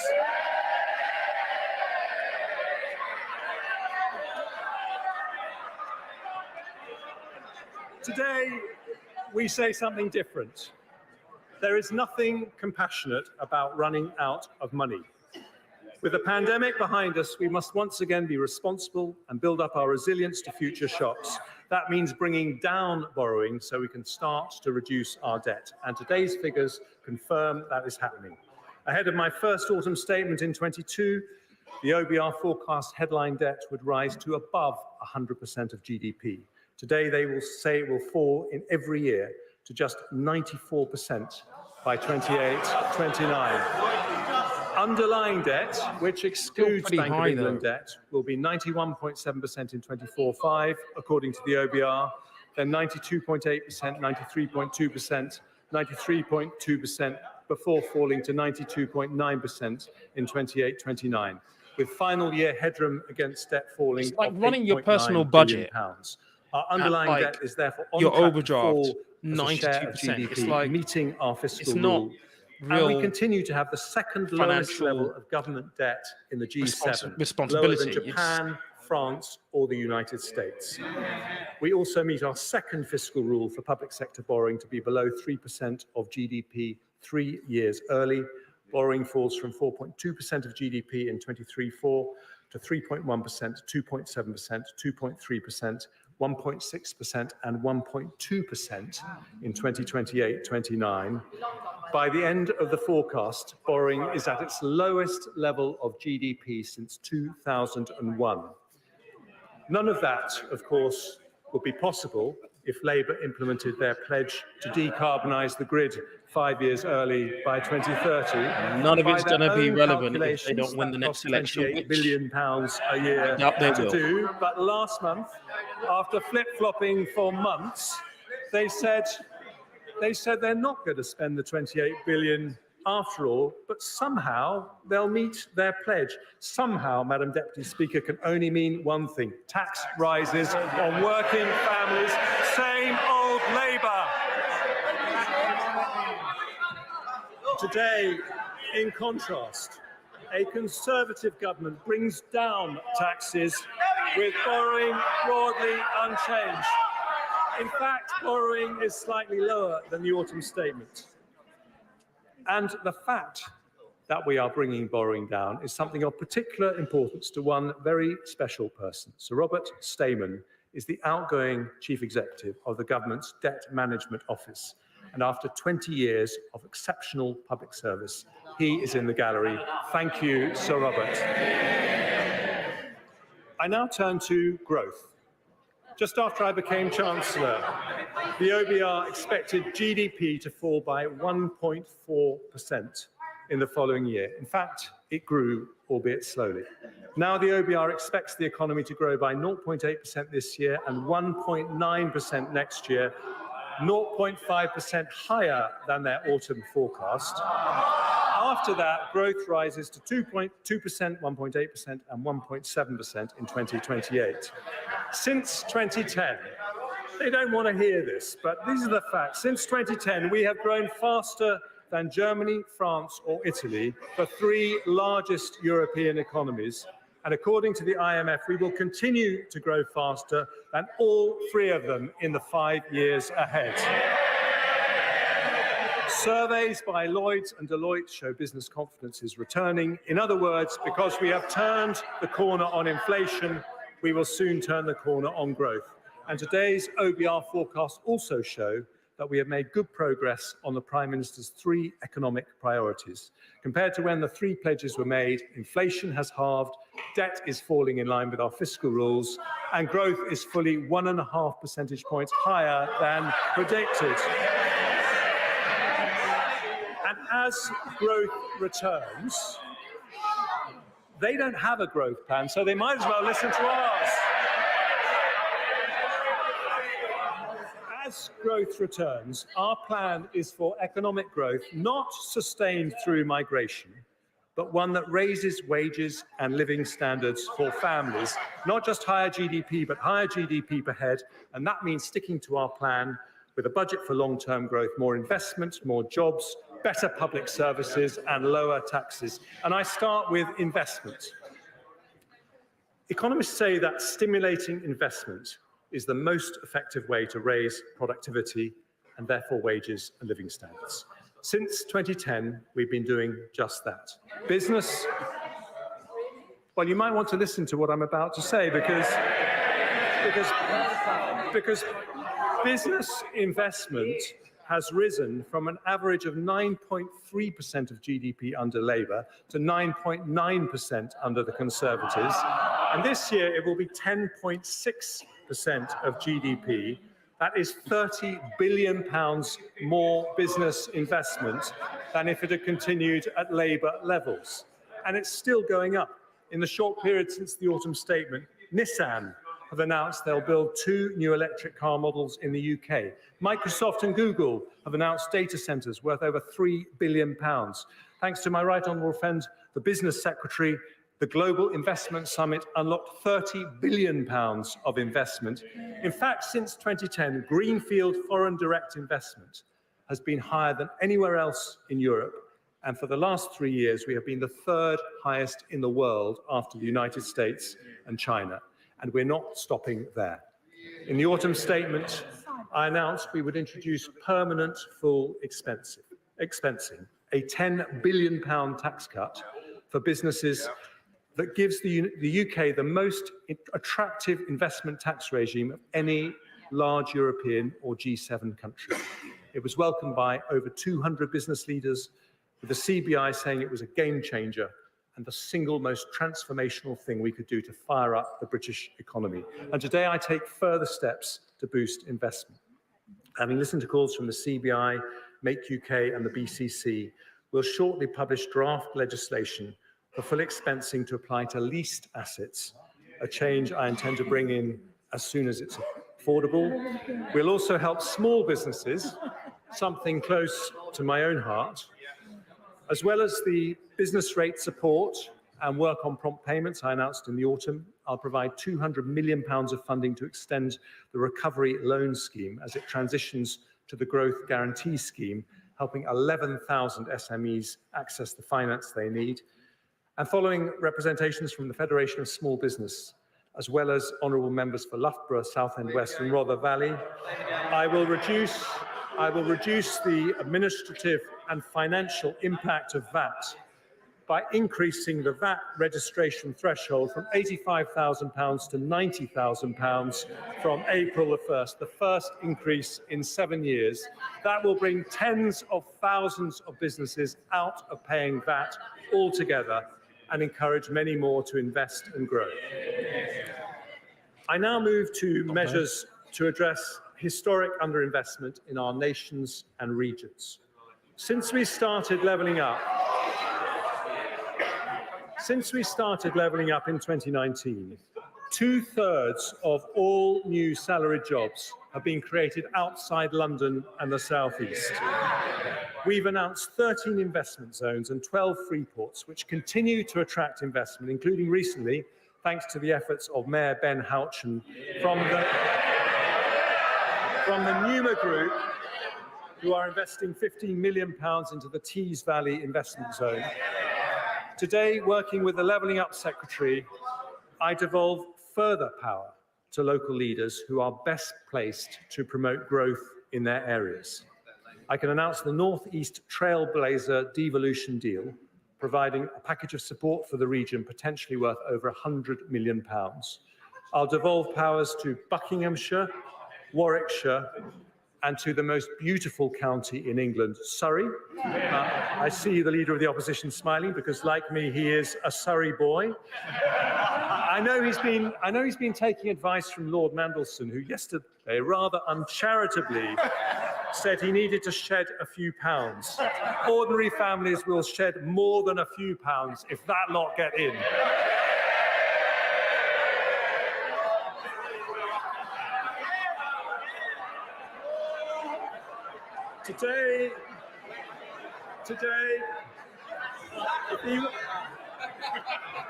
Today, we say something different. There is nothing compassionate about running out of money. With the pandemic behind us, we must once again be responsible and build up our resilience to future shocks. That means bringing down borrowing so we can start to reduce our debt. And today's figures confirm that is happening. Ahead of my first autumn statement in 22, the OBR forecast headline debt would rise to above 100% of GDP. Today, they will say it will fall in every year to just 94% by 28-29. Underlying debt, which excludes Bank of England debt, will be 91.7% in 24/5, according to the OBR, then 92.8%, 93.2%, 93.2%, before falling to 92.9% in 28-29, with final year headroom against debt falling It's like of running your personal £8.9 billion. budget. Our underlying Like debt is therefore on your track to overdraft, fall as a share of 92%. GDP, It's like meeting our fiscal it's not rule. real. And we continue to have the second lowest financial level of government debt in the G7, lower responsibility. than Japan, France, or the United States. We also meet our second fiscal rule for public sector borrowing to be below 3% of GDP 3 years early. Borrowing falls from 4.2% of GDP in 23/4 to 3.1%, 2.7%, 2.3%, 1.6% and 1.2% in 2028-29. By the end of the forecast, borrowing is at its lowest level of GDP since 2001. None of that, of course, would be possible if Labour implemented their pledge to decarbonise the grid 5 years early by 2030. None of By it's going to their be own relevant if they calculations, don't win that the next costs election. £28 billion a year They to will. do. But last month, after flip-flopping for months, they said they're not going to spend the £28 billion after all, but somehow they'll meet their pledge. Somehow, Madam Deputy Speaker, can only mean one thing: tax rises on working families. Same old Labour. Today, in contrast, a Conservative government brings down taxes with borrowing broadly unchanged. In fact, borrowing is slightly lower than the autumn statement. And the fact that we are bringing borrowing down is something of particular importance to one very special person. Sir Robert Stamen is the outgoing Chief Executive of the government's Debt Management Office. And after 20 years of exceptional public service, he is in the gallery. Thank you, Sir Robert. I now turn to growth. Just after I became Chancellor, the OBR expected GDP to fall by 1.4% in the following year. In fact, it grew, albeit slowly. Now the OBR expects the economy to grow by 0.8% this year and 1.9% next year, 0.5% higher than their autumn forecast. After that, growth rises to 2.2%, 1.8%, and 1.7% in 2028. Since 2010, they don't want to hear this, but these are the facts. Since 2010, we have grown faster than Germany, France, or Italy, the three largest European economies. And according to the IMF, we will continue to grow faster than all three of them in the 5 years ahead. Surveys by Lloyds and Deloitte show business confidence is returning. In other words, because we have turned the corner on inflation, we will soon turn the corner on growth. And today's OBR forecasts also show that we have made good progress on the Prime Minister's three economic priorities. Compared to when the three pledges were made, inflation has halved, debt is falling in line with our fiscal rules, and growth is fully 1.5 percentage points higher than predicted. And as growth returns, they don't have a growth plan, so they might as well listen to ours. As growth returns, our plan is for economic growth not sustained through migration, but one that raises wages and living standards for families. Not just higher GDP, but higher GDP per head, and that means sticking to our plan with a budget for long-term growth, more investment, more jobs, better public services, and lower taxes. And I start with investment. Economists say that stimulating investment is the most effective way to raise productivity and therefore wages and living standards. Since 2010, we've been doing just that. Business, well, you might want to listen to what I'm about to say because business investment has risen from an average of 9.3% of GDP under Labour to 9.9% under the Conservatives. And this year it will be 10.6% of GDP. That is £30 billion more business investment than if it had continued at Labour levels. And it's still going up. In the short period since the autumn statement, Nissan have announced they'll build 2 new electric car models in the UK. Microsoft and Google have announced data centres worth over £3 billion. Thanks to my right honourable friend, the Business Secretary, the Global Investment Summit unlocked £30 billion of investment. In fact, since 2010, greenfield foreign direct investment has been higher than anywhere else in Europe. And for the last 3 years, we have been the third highest in the world after the United States and China. And we're not stopping there. In the autumn statement, I announced we would introduce permanent full expensing, a £10 billion tax cut for businesses that gives the UK the most attractive investment tax regime of any large European or G7 country. It was welcomed by over 200 business leaders, with the CBI saying it was a game changer and the single most transformational thing we could do to fire up the British economy. And today I take further steps to boost investment. Having listened to calls from the CBI, Make UK and the BCC, we'll shortly publish draft legislation for full expensing to apply to leased assets, a change I intend to bring in as soon as it's affordable. We'll also help small businesses, something close to my own heart, as well as the business rate support and work on prompt payments I announced in the autumn. I'll provide £200 million of funding to extend the recovery loan scheme as it transitions to the growth guarantee scheme, helping 11,000 SMEs access the finance they need. And following representations from the Federation of Small Business, as well as honourable members for Loughborough, Southend West and Rother Valley, I will reduce the administrative and financial impact of VAT by increasing the VAT registration threshold from £85,000 to £90,000 from April the 1st, the first increase in 7 years. That will bring tens of thousands of businesses out of paying VAT altogether and encourage many more to invest and grow. I now move to measures to address historic underinvestment in our nations and regions. Since we started levelling up in 2019, 2/3 of all new salaried jobs have been created outside London and the South East. we've announced 13 investment zones and 12 free ports, which continue to attract investment, including recently, thanks to the efforts of Mayor Ben Houchen from the Numa Group, who are investing £15 million into the Tees Valley investment zone. Today, working with the Levelling Up Secretary, I devolve further power to local leaders who are best placed to promote growth in their areas. I can announce the North East Trailblazer devolution deal, providing a package of support for the region potentially worth over £100 million. I'll devolve powers to Buckinghamshire, Warwickshire, and to the most beautiful county in England, Surrey. I see the Leader of the Opposition smiling because, like me, he is a Surrey boy. I know he's been taking advice from Lord Mandelson, who yesterday rather uncharitably said he needed to shed a few pounds. Ordinary families will shed more than a few pounds if that lot get in. Today,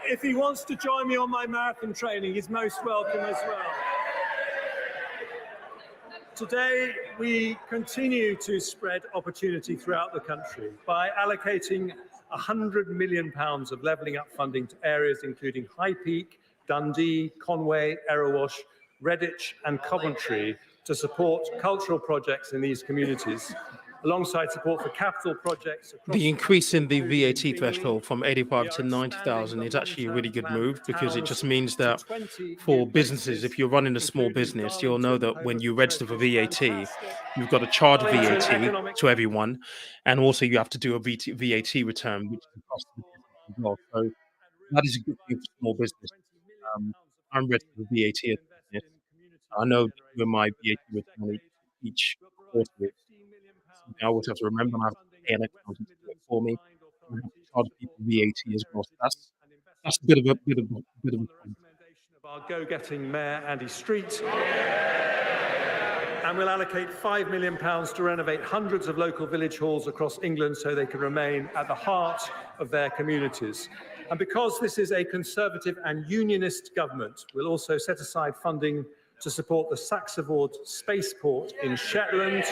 if he wants to join me on my marathon training, he's most welcome as well. Today, we continue to spread opportunity throughout the country by allocating £100 million of levelling up funding to areas including High Peak, Dundee, Conway, Erewash, Redditch and Coventry to support cultural projects in these communities, alongside support for capital projects. The increase in the VAT threshold from 85 to 90,000 is actually a really good move, because it just means that for businesses, if you're running a small business, you'll know that when you register for VAT, you've got to charge VAT to everyone, and also you have to do a VAT return, which is the cost of the business as well. So that is a good thing for small business. I'm registered for VAT as a business. I know doing my VAT return each quarter is something I always have to remember, and I have to pay an accountant to do it for me. And I have to charge people VAT as well. So that's a bit of a thing. Of our go-getting Mayor Andy Street. And we'll allocate £5 million to renovate hundreds of local village halls across England so they can remain at the heart of their communities. And because this is a Conservative and Unionist government, we'll also set aside funding to support the Saxavord Spaceport in Shetland,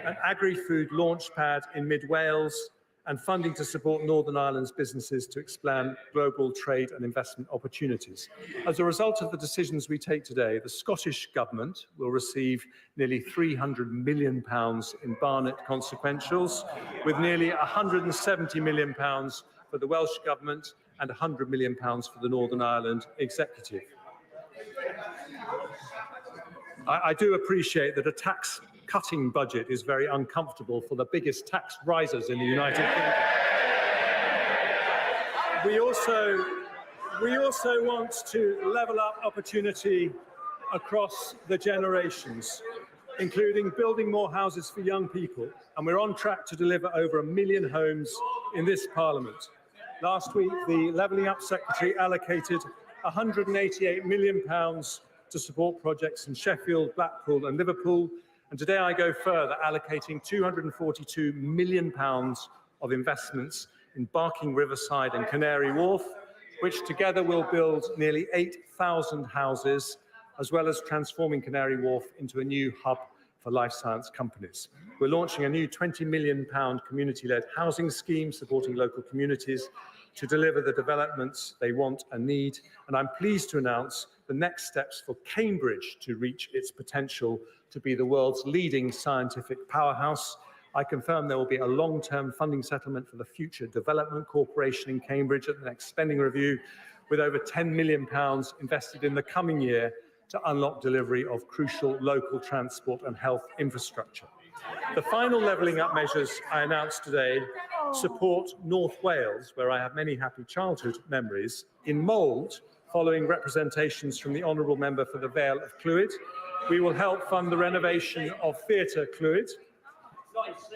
an agri-food launchpad in mid-Wales, and funding to support Northern Ireland's businesses to expand global trade and investment opportunities. As a result of the decisions we take today, the Scottish Government will receive nearly £300 million in Barnet consequentials, with nearly £170 million for the Welsh Government and £100 million for the Northern Ireland Executive. I do appreciate that a tax-cutting budget is very uncomfortable for the biggest tax risers in the United Kingdom. We also want to level up opportunity across the generations, including building more houses for young people, and we're on track to deliver over 1 million homes in this Parliament. Last week, the Levelling Up Secretary allocated £188 million to support projects in Sheffield, Blackpool and Liverpool. And today I go further, allocating £242 million of investments in Barking Riverside and Canary Wharf, which together will build nearly 8,000 houses, as well as transforming Canary Wharf into a new hub for life science companies. We're launching a new £20 million community-led housing scheme supporting local communities to deliver the developments they want and need. And I'm pleased to announce the next steps for Cambridge to reach its potential to be the world's leading scientific powerhouse. I confirm there will be a long-term funding settlement for the Future Development Corporation in Cambridge at the next spending review, with over £10 million invested in the coming year to unlock delivery of crucial local transport and health infrastructure. The final levelling up measures I announced today support North Wales, where I have many happy childhood memories, in mould, following representations from the Honourable Member for the Vale of Clwyd. We will help fund the renovation of Theatre Clwyd.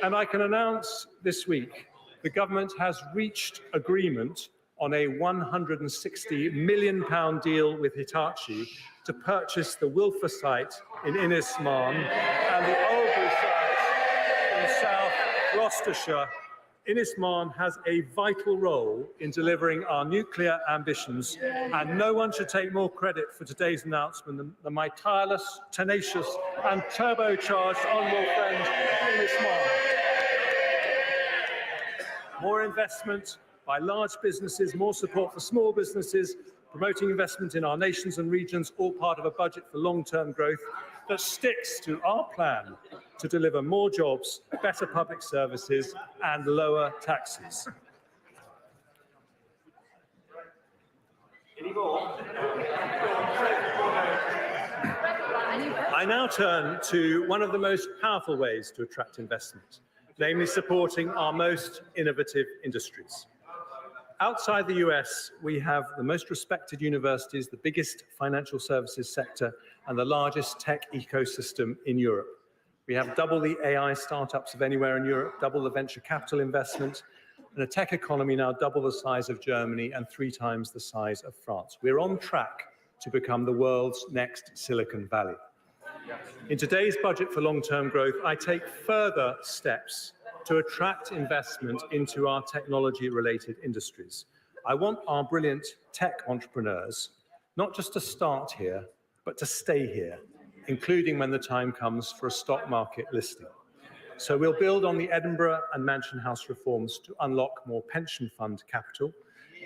And I can announce this week the government has reached agreement on a £160 million deal with Hitachi to purchase the Wilfer site in Ynys Môn and the Oldbury site in the south Gloucestershire, Innismore has a vital role in delivering our nuclear ambitions, and no one should take more credit for today's announcement than my tireless, tenacious and turbocharged honourable friend Innismore. More investment by large businesses, more support for small businesses, promoting investment in our nations and regions, all part of a budget for long-term growth that sticks to our plan to deliver more jobs, better public services and lower taxes. I now turn to one of the most powerful ways to attract investment, namely supporting our most innovative industries. Outside the US, we have the most respected universities, the biggest financial services sector, and the largest tech ecosystem in Europe. We have double the AI startups of anywhere in Europe, double the venture capital investment, and a tech economy now double the size of Germany and 3 times the size of France. We're on track to become the world's next Silicon Valley. In today's budget for long-term growth, I take further steps to attract investment into our technology-related industries. I want our brilliant tech entrepreneurs not just to start here, but to stay here, including when the time comes for a stock market listing. So we'll build on the Edinburgh and Mansion House reforms to unlock more pension fund capital.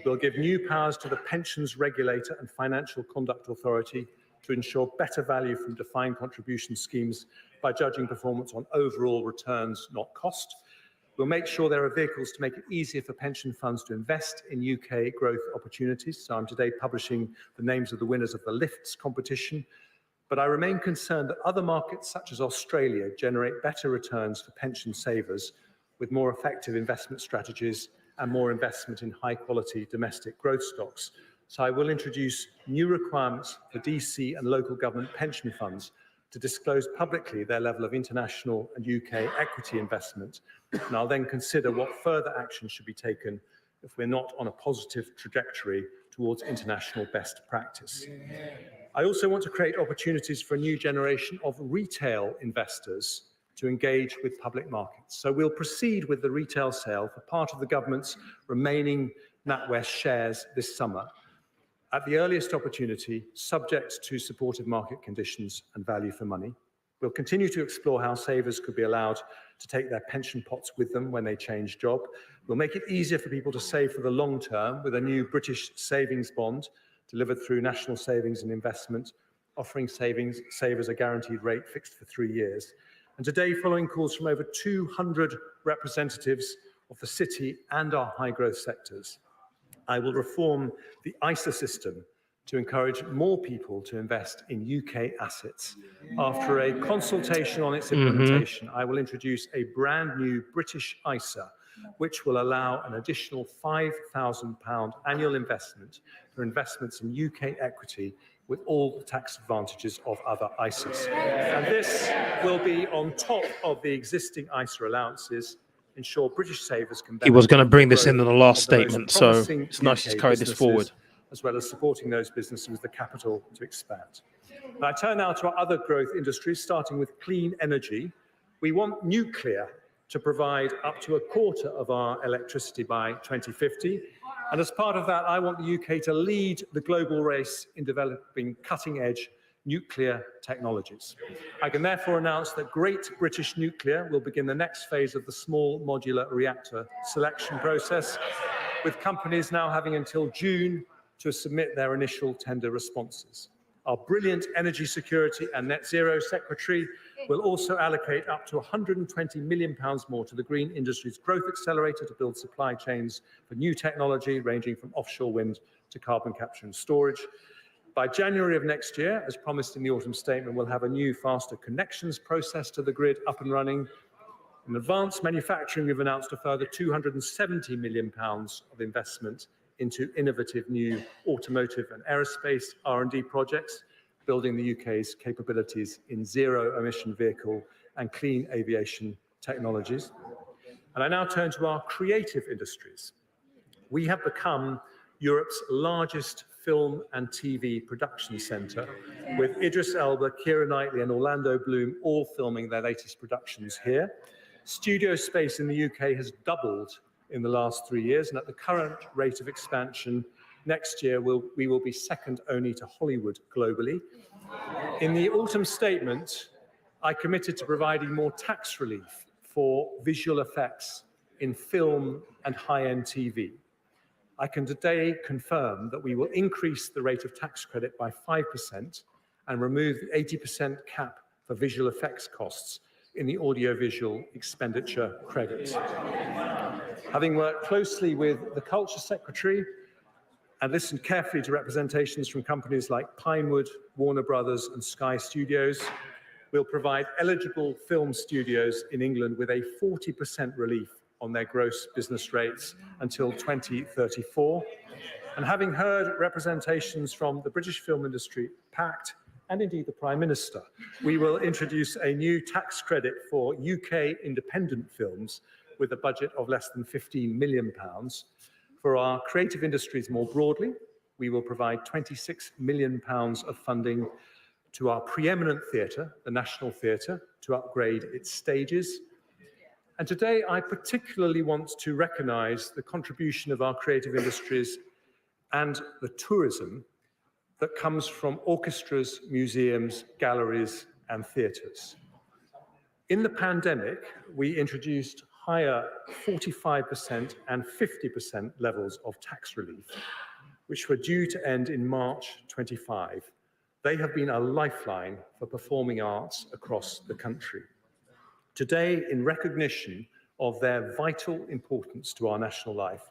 We'll give new powers to the Pensions Regulator and Financial Conduct Authority to ensure better value from defined contribution schemes by judging performance on overall returns, not cost. We'll make sure there are vehicles to make it easier for pension funds to invest in UK growth opportunities. So I'm today publishing the names of the winners of the LIFTS competition. But I remain concerned that other markets, such as Australia, generate better returns for pension savers with more effective investment strategies and more investment in high-quality domestic growth stocks. So I will introduce new requirements for DC and local government pension funds to disclose publicly their level of international and UK equity investment. And I'll then consider what further action should be taken if we're not on a positive trajectory towards international best practice. I also want to create opportunities for a new generation of retail investors to engage with public markets. So we'll proceed with the retail sale for part of the government's remaining NatWest shares this summer, at the earliest opportunity, subject to supportive market conditions and value for money. We'll continue to explore how savers could be allowed to take their pension pots with them when they change job. We'll make it easier for people to save for the long term with a new British savings bond delivered through National Savings and Investment, offering savers a guaranteed rate fixed for 3 years. And today, following calls from over 200 representatives of the city and our high growth sectors, I will reform the ISA system to encourage more people to invest in UK assets. After a consultation on its implementation, I will introduce a brand new British ISA, which will allow an additional £5,000 annual investment for investments in UK equity with all the tax advantages of other ISAs. And this will be on top of the existing ISA allowances, ensure British savers can benefit. He was going to bring this in the the last growth of the statement, most so promising it's nice to UK carry this forward. businesses, as well as supporting those businesses with the capital to expand. And I turn now to our other growth industries, starting with clean energy. We want nuclear to provide up to a quarter of our electricity by 2050. And as part of that, I want the UK to lead the global race in developing cutting-edge nuclear technologies. I can therefore announce that Great British Nuclear will begin the next phase of the small modular reactor selection process, with companies now having until June to submit their initial tender responses. Our brilliant Energy Security and Net Zero Secretary will also allocate up to £120 million more to the Green Industries Growth Accelerator to build supply chains for new technology ranging from offshore wind to carbon capture and storage. By January of next year, as promised in the autumn statement, we'll have a new faster connections process to the grid up and running. In advanced manufacturing, we've announced a further £270 million of investment into innovative new automotive and aerospace R&D projects, building the UK's capabilities in zero-emission vehicle and clean aviation technologies. And I now turn to our creative industries. We have become Europe's largest film and TV production centre, with Idris Elba, Keira Knightley and Orlando Bloom all filming their latest productions here. Studio space in the UK has doubled in the last 3 years, and at the current rate of expansion, next year we will be second only to Hollywood globally. In the autumn statement, I committed to providing more tax relief for visual effects in film and high-end TV. I can today confirm that we will increase the rate of tax credit by 5% and remove the 80% cap for visual effects costs in the audiovisual expenditure credit. Having worked closely with the Culture Secretary and listened carefully to representations from companies like Pinewood, Warner Brothers and Sky Studios, we'll provide eligible film studios in England with a 40% relief on their gross business rates until 2034. And having heard representations from the British Film Industry Pact and indeed the Prime Minister, we will introduce a new tax credit for UK independent films with a budget of less than £15 million. For our creative industries more broadly, we will provide £26 million of funding to our preeminent theatre, the National Theatre, to upgrade its stages. And today, I particularly want to recognise the contribution of our creative industries and the tourism that comes from orchestras, museums, galleries, and theatres. In the pandemic, we introduced higher 45% and 50% levels of tax relief, which were due to end in March 25. They have been a lifeline for performing arts across the country. Today, in recognition of their vital importance to our national life,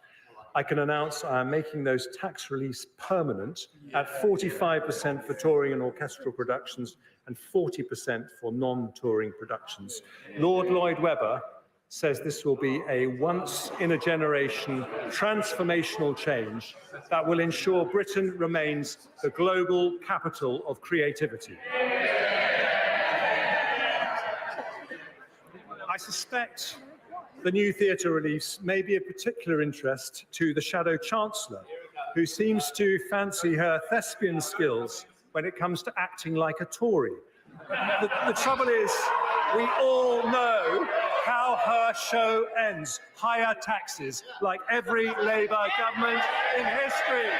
I can announce I am making those tax reliefs permanent at 45% for touring and orchestral productions and 40% for non-touring productions. Lord Lloyd Webber says this will be a once-in-a-generation transformational change that will ensure Britain remains the global capital of creativity. I suspect the new theatre reliefs may be of particular interest to the Shadow Chancellor, who seems to fancy her thespian skills when it comes to acting like a Tory. The trouble is, we all know how her show ends. Higher taxes, like every Labour government in history.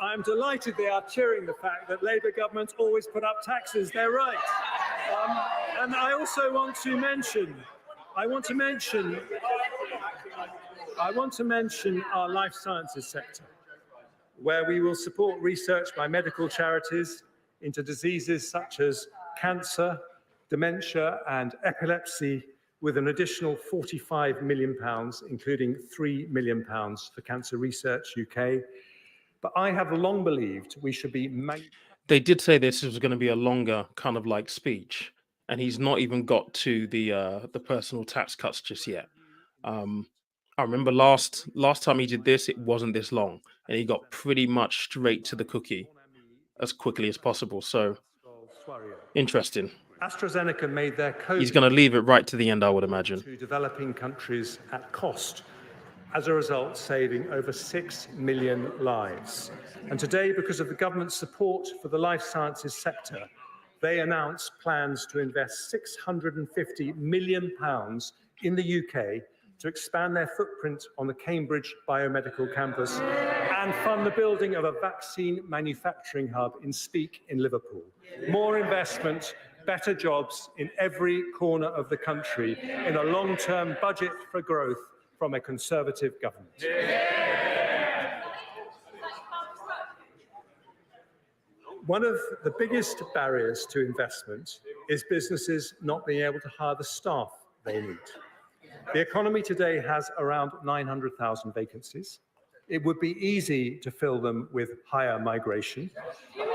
I'm delighted they are cheering the fact that Labour governments always put up taxes. They're right. And I also want to mention our life sciences sector, where we will support research by medical charities into diseases such as cancer, dementia and epilepsy, with an additional £45 million, including £3 million for Cancer Research UK. But I have long believed we should be... They did say this was going to be a longer kind of like speech, and he's not even got to the personal tax cuts just yet. I remember last time he did this, it wasn't this long, and he got pretty much straight to the cookie as quickly as possible. So interesting. AstraZeneca made their COVID He's going to leave it right to the end, I would imagine. to developing countries at cost, as a result saving over 6 million lives. And today, because of the government's support for the life sciences sector, they announced plans to invest £650 million in the UK to expand their footprint on the Cambridge Biomedical Campus and fund the building of a vaccine manufacturing hub in Speke in Liverpool. More investment, better jobs in every corner of the country in a long-term budget for growth from a Conservative government. One of the biggest barriers to investment is businesses not being able to hire the staff they need. The economy today has around 900,000 vacancies. It would be easy to fill them with higher migration,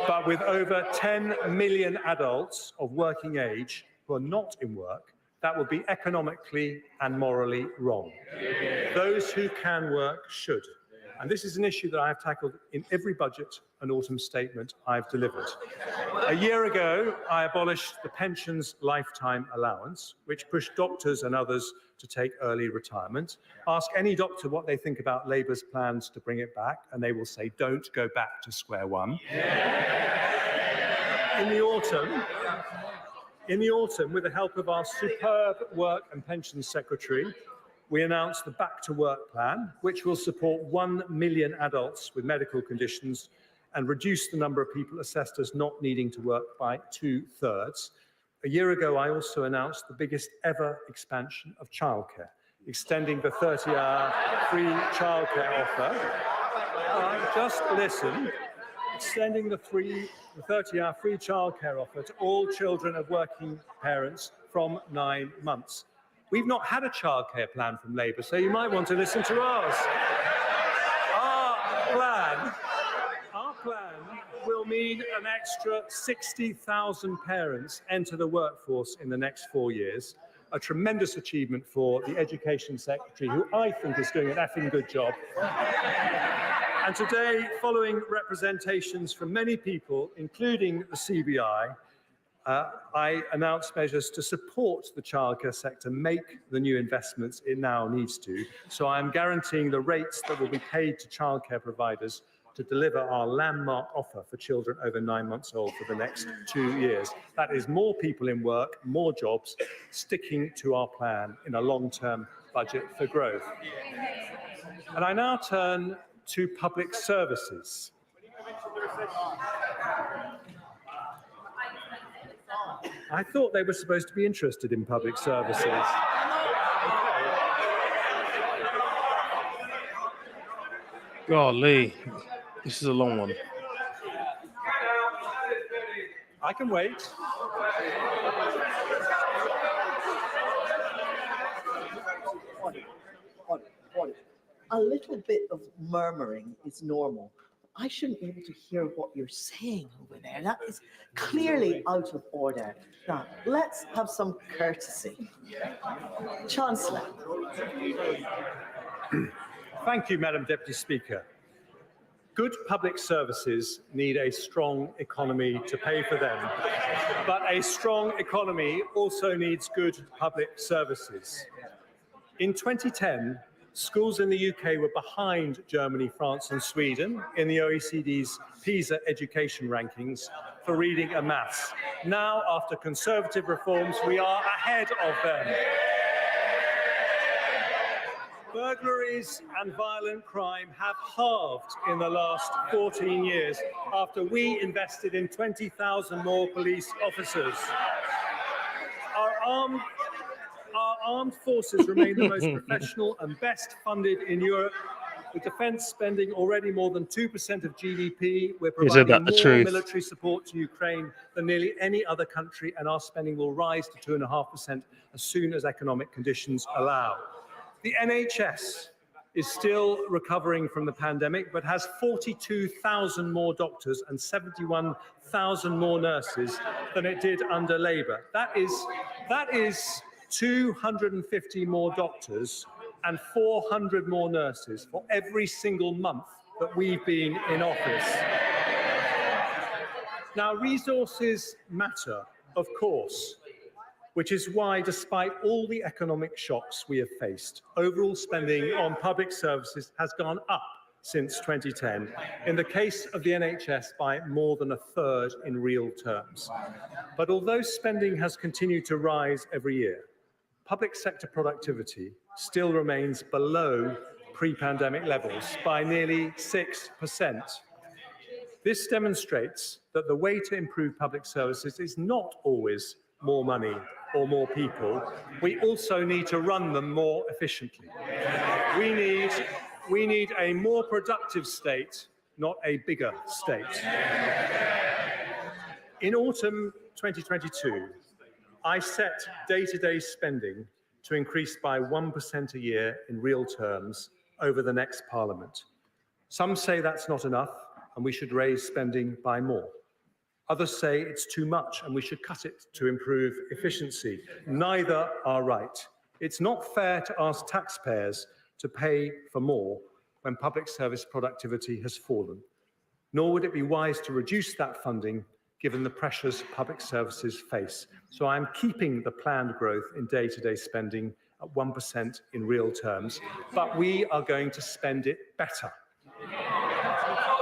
but with over 10 million adults of working age who are not in work, that would be economically and morally wrong. Those who can work should. And this is an issue that I have tackled in every budget and autumn statement I've delivered. A year ago, I abolished the pensions lifetime allowance, which pushed doctors and others to take early retirement. Ask any doctor what they think about Labour's plans to bring it back, and they will say, don't go back to square one. In the autumn, with the help of our superb Work and Pensions Secretary, we announced the Back to Work plan, which will support 1 million adults with medical conditions and reduce the number of people assessed as not needing to work by 2/3. A year ago, I also announced the biggest ever expansion of childcare, extending the 30-hour free childcare offer. Just listen. Extending the 30-hour free childcare offer to all children of working parents from 9 months. We've not had a childcare plan from Labour, so you might want to listen to ours. Our plan will mean an extra 60,000 parents enter the workforce in the next 4 years, a tremendous achievement for the Education Secretary, who I think is doing an effing good job. And today, following representations from many people, including the CBI, I announced measures to support the childcare sector make the new investments it now needs to. So I am guaranteeing the rates that will be paid to childcare providers to deliver our landmark offer for children over 9 months old for the next 2 years. That is more people in work, more jobs, sticking to our plan in a long-term budget for growth. And I now turn to public services. I thought they were supposed to be interested in public services. Golly, this is a long one. I can wait. A little bit of murmuring is normal. I shouldn't be able to hear what you're saying over there. That is clearly out of order. Now, let's have some courtesy. Chancellor. Thank you, Madam Deputy Speaker. Good public services need a strong economy to pay for them, but a strong economy also needs good public services. In 2010, schools in the UK were behind Germany, France and Sweden in the OECD's PISA education rankings for reading and maths. Now, after Conservative reforms, we are ahead of them. Burglaries and violent crime have halved in the last 14 years after we invested in 20,000 more police officers. Our armed forces remain the most professional and best funded in Europe, with defence spending already more than 2% of GDP. We're providing more military support to Ukraine than nearly any other country, and our spending will rise to 2.5% as soon as economic conditions allow. The NHS is still recovering from the pandemic, but has 42,000 more doctors and 71,000 more nurses than it did under Labour. That is 250 more doctors and 400 more nurses for every single month that we've been in office. Now, resources matter, of course, which is why, despite all the economic shocks we have faced, overall spending on public services has gone up since 2010, in the case of the NHS by more than 1/3 in real terms. But although spending has continued to rise every year, public sector productivity still remains below pre-pandemic levels by nearly 6%. This demonstrates that the way to improve public services is not always more money or more people. We also need to run them more efficiently. We need a more productive state, not a bigger state. In autumn 2022, I set day-to-day spending to increase by 1% a year in real terms over the next Parliament. Some say that's not enough and we should raise spending by more. Others say it's too much and we should cut it to improve efficiency. Neither are right. It's not fair to ask taxpayers to pay for more when public service productivity has fallen. Nor would it be wise to reduce that funding given the pressures public services face. So I'm keeping the planned growth in day-to-day spending at 1% in real terms, but we are going to spend it better.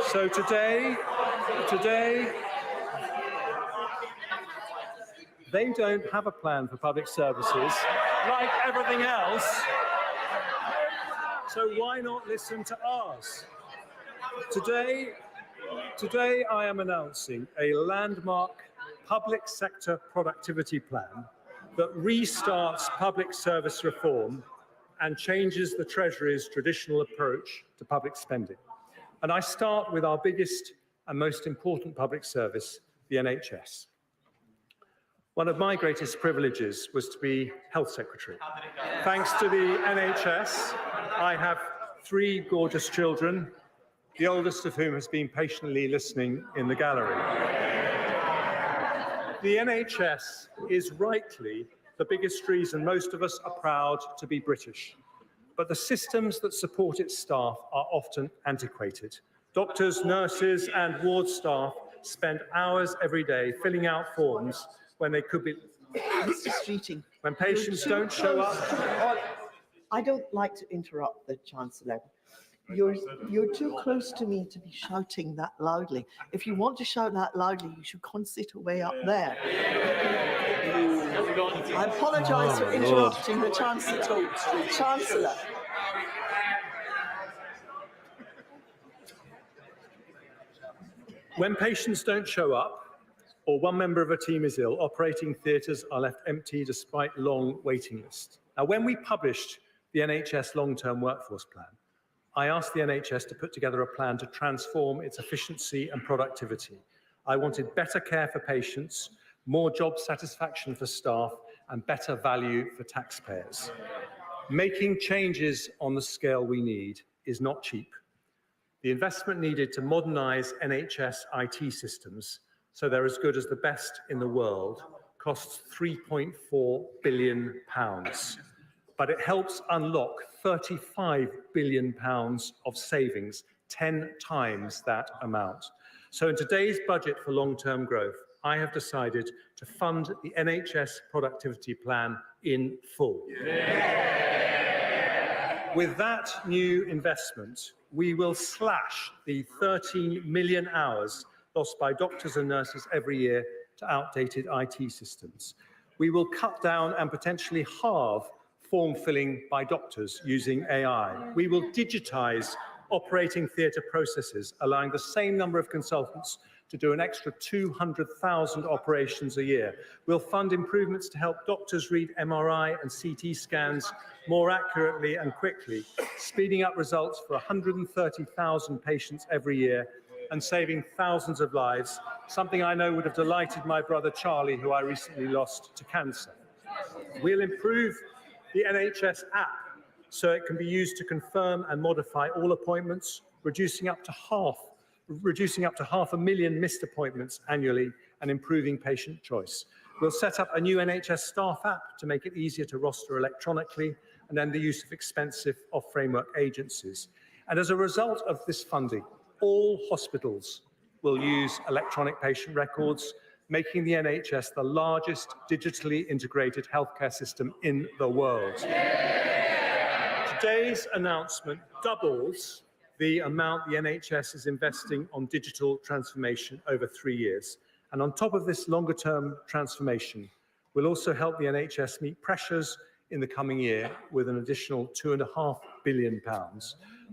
So today, they don't have a plan for public services like everything else. So why not listen to ours? Today I am announcing a landmark public sector productivity plan that restarts public service reform and changes the Treasury's traditional approach to public spending. And I start with our biggest and most important public service, the NHS. One of my greatest privileges was to be Health Secretary. Thanks to the NHS, I have 3 gorgeous children, the oldest of whom has been patiently listening in the gallery. The NHS is rightly the biggest reason most of us are proud to be British, but the systems that support its staff are often antiquated. Doctors, nurses, and ward staff spend hours every day filling out forms when they could be... Mr. Streeting. When patients don't show up... I don't like to interrupt the Chancellor. You're too close to me to be shouting that loudly. If you want to shout that loudly, you should sit away up there. I apologise for interrupting the Chancellor. When patients don't show up, or one member of a team is ill, operating theatres are left empty despite long waiting lists. Now, when we published the NHS long-term workforce plan, I asked the NHS to put together a plan to transform its efficiency and productivity. I wanted better care for patients, more job satisfaction for staff, and better value for taxpayers. Making changes on the scale we need is not cheap. The investment needed to modernise NHS IT systems so they're as good as the best in the world costs £3.4 billion. But it helps unlock £35 billion of savings, 10 times that amount. So in today's budget for long-term growth, I have decided to fund the NHS productivity plan in full. Yeah. With that new investment, we will slash the 13 million hours lost by doctors and nurses every year to outdated IT systems. We will cut down and potentially halve form filling by doctors using AI. We will digitise operating theatre processes, allowing the same number of consultants to do an extra 200,000 operations a year. We'll fund improvements to help doctors read MRI and CT scans more accurately and quickly, speeding up results for 130,000 patients every year and saving thousands of lives, something I know would have delighted my brother Charlie, who I recently lost to cancer. We'll improve the NHS app so it can be used to confirm and modify all appointments, reducing up to half 500,000 missed appointments annually and improving patient choice. We'll set up a new NHS staff app to make it easier to roster electronically and end the use of expensive off-framework agencies. And as a result of this funding, all hospitals will use electronic patient records, making the NHS the largest digitally integrated healthcare system in the world. Today's announcement doubles the amount the NHS is investing on digital transformation over 3 years. And on top of this longer-term transformation, we'll also help the NHS meet pressures in the coming year with an additional £2.5 billion.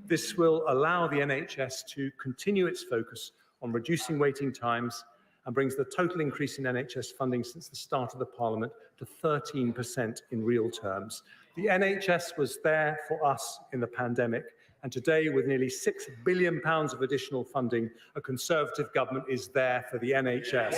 This will allow the NHS to continue its focus on reducing waiting times and brings the total increase in NHS funding since the start of the Parliament to 13% in real terms. The NHS was there for us in the pandemic, and today, with nearly £6 billion of additional funding, a Conservative government is there for the NHS.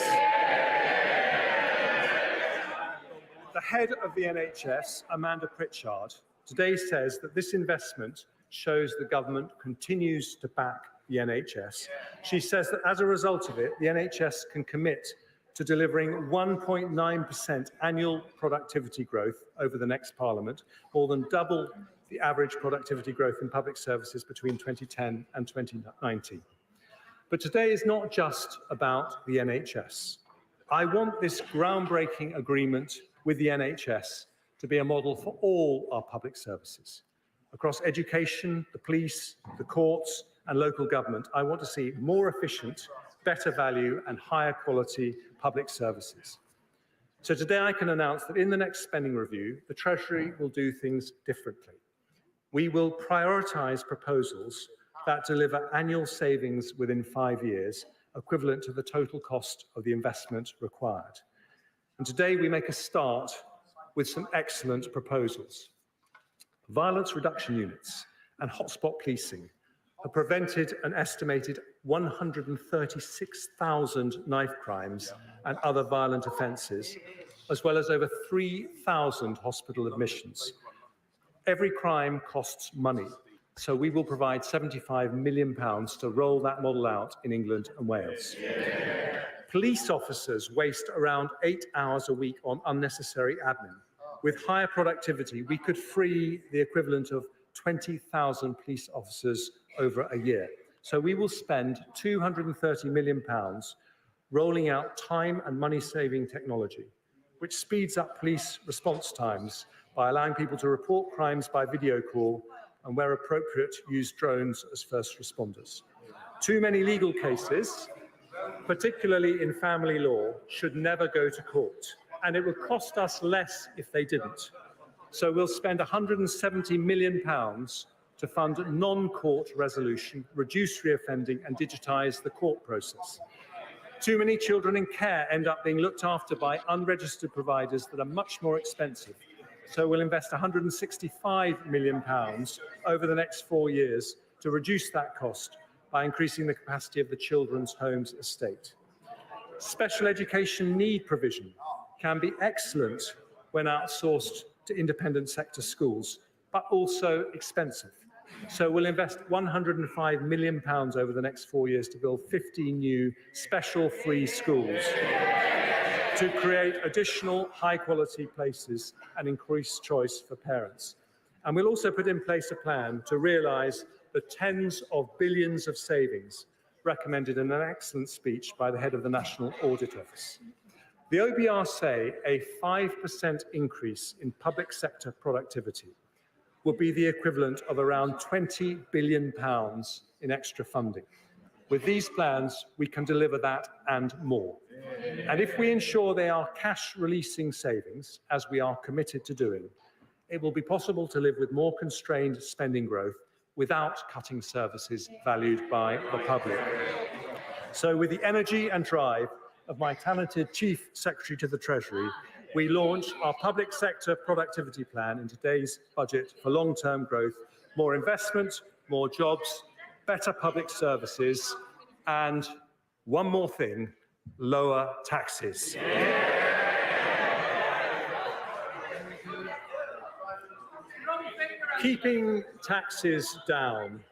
The head of the NHS, Amanda Pritchard, today says that this investment shows the government continues to back the NHS. She says that as a result of it, the NHS can commit to delivering 1.9% annual productivity growth over the next Parliament, more than double the average productivity growth in public services between 2010 and 2019. But today is not just about the NHS. I want this groundbreaking agreement with the NHS to be a model for all our public services. Across education, the police, the courts, and local government, I want to see more efficient, better value, and higher quality public services. So today I can announce that in the next spending review, the Treasury will do things differently. We will prioritise proposals that deliver annual savings within 5 years, equivalent to the total cost of the investment required. And today we make a start with some excellent proposals. Violence reduction units and hotspot policing have prevented an estimated 136,000 knife crimes and other violent offences, as well as over 3,000 hospital admissions. Every crime costs money, so we will provide £75 million to roll that model out in England and Wales. Police officers waste around 8 hours a week on unnecessary admin. With higher productivity, we could free the equivalent of 20,000 police officers over a year. So we will spend £230 million rolling out time and money-saving technology, which speeds up police response times by allowing people to report crimes by video call and, where appropriate, use drones as first responders. Too many legal cases, particularly in family law, should never go to court, and it would cost us less if they didn't. So we'll spend £170 million to fund non-court resolution, reduce reoffending, and digitise the court process. Too many children in care end up being looked after by unregistered providers that are much more expensive. So we'll invest £165 million over the next 4 years to reduce that cost by increasing the capacity of the Children's Homes estate. Special education need provision can be excellent when outsourced to independent sector schools, but also expensive. So we'll invest £105 million over the next 4 years to build 50 new special free schools to create additional high-quality places and increase choice for parents. And we'll also put in place a plan to realise the tens of billions of savings recommended in an excellent speech by the head of the National Audit Office. The OBR say a 5% increase in public sector productivity will be the equivalent of around £20 billion in extra funding. With these plans, we can deliver that and more. And if we ensure they are cash-releasing savings, as we are committed to doing, it will be possible to live with more constrained spending growth without cutting services valued by the public. So with the energy and drive of my talented Chief Secretary to the Treasury, we launch our public sector productivity plan in today's budget for long-term growth, more investment, more jobs, better public services, and one more thing, lower taxes. Keeping taxes down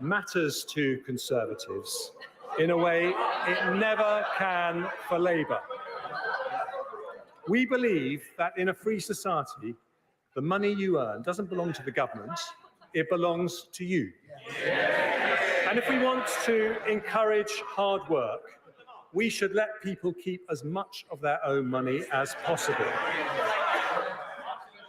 matters to Conservatives in a way it never can for Labour. We believe that in a free society, the money you earn doesn't belong to the government, it belongs to you. And if we want to encourage hard work, we should let people keep as much of their own money as possible.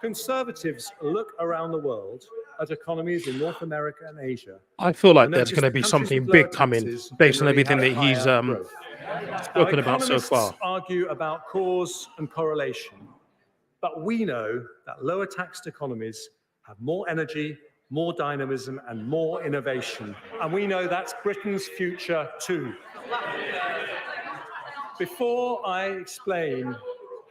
Conservatives look around the world at economies in North America and Asia. I feel like there's going to be something big coming based on everything that he's spoken about so far. Economists argue about cause and correlation, but we know that lower taxed economies have more energy, more dynamism, and more innovation. And we know that's Britain's future too. Before I explain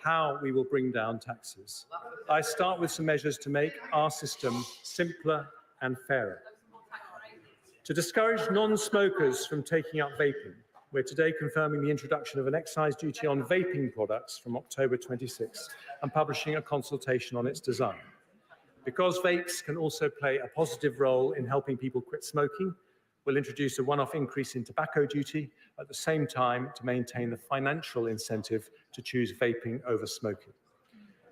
how we will bring down taxes, I start with some measures to make our system simpler and fairer. To discourage non-smokers from taking up vaping, we're today confirming the introduction of an excise duty on vaping products from October 26 and publishing a consultation on its design. Because vapes can also play a positive role in helping people quit smoking, we'll introduce a one-off increase in tobacco duty at the same time to maintain the financial incentive to choose vaping over smoking.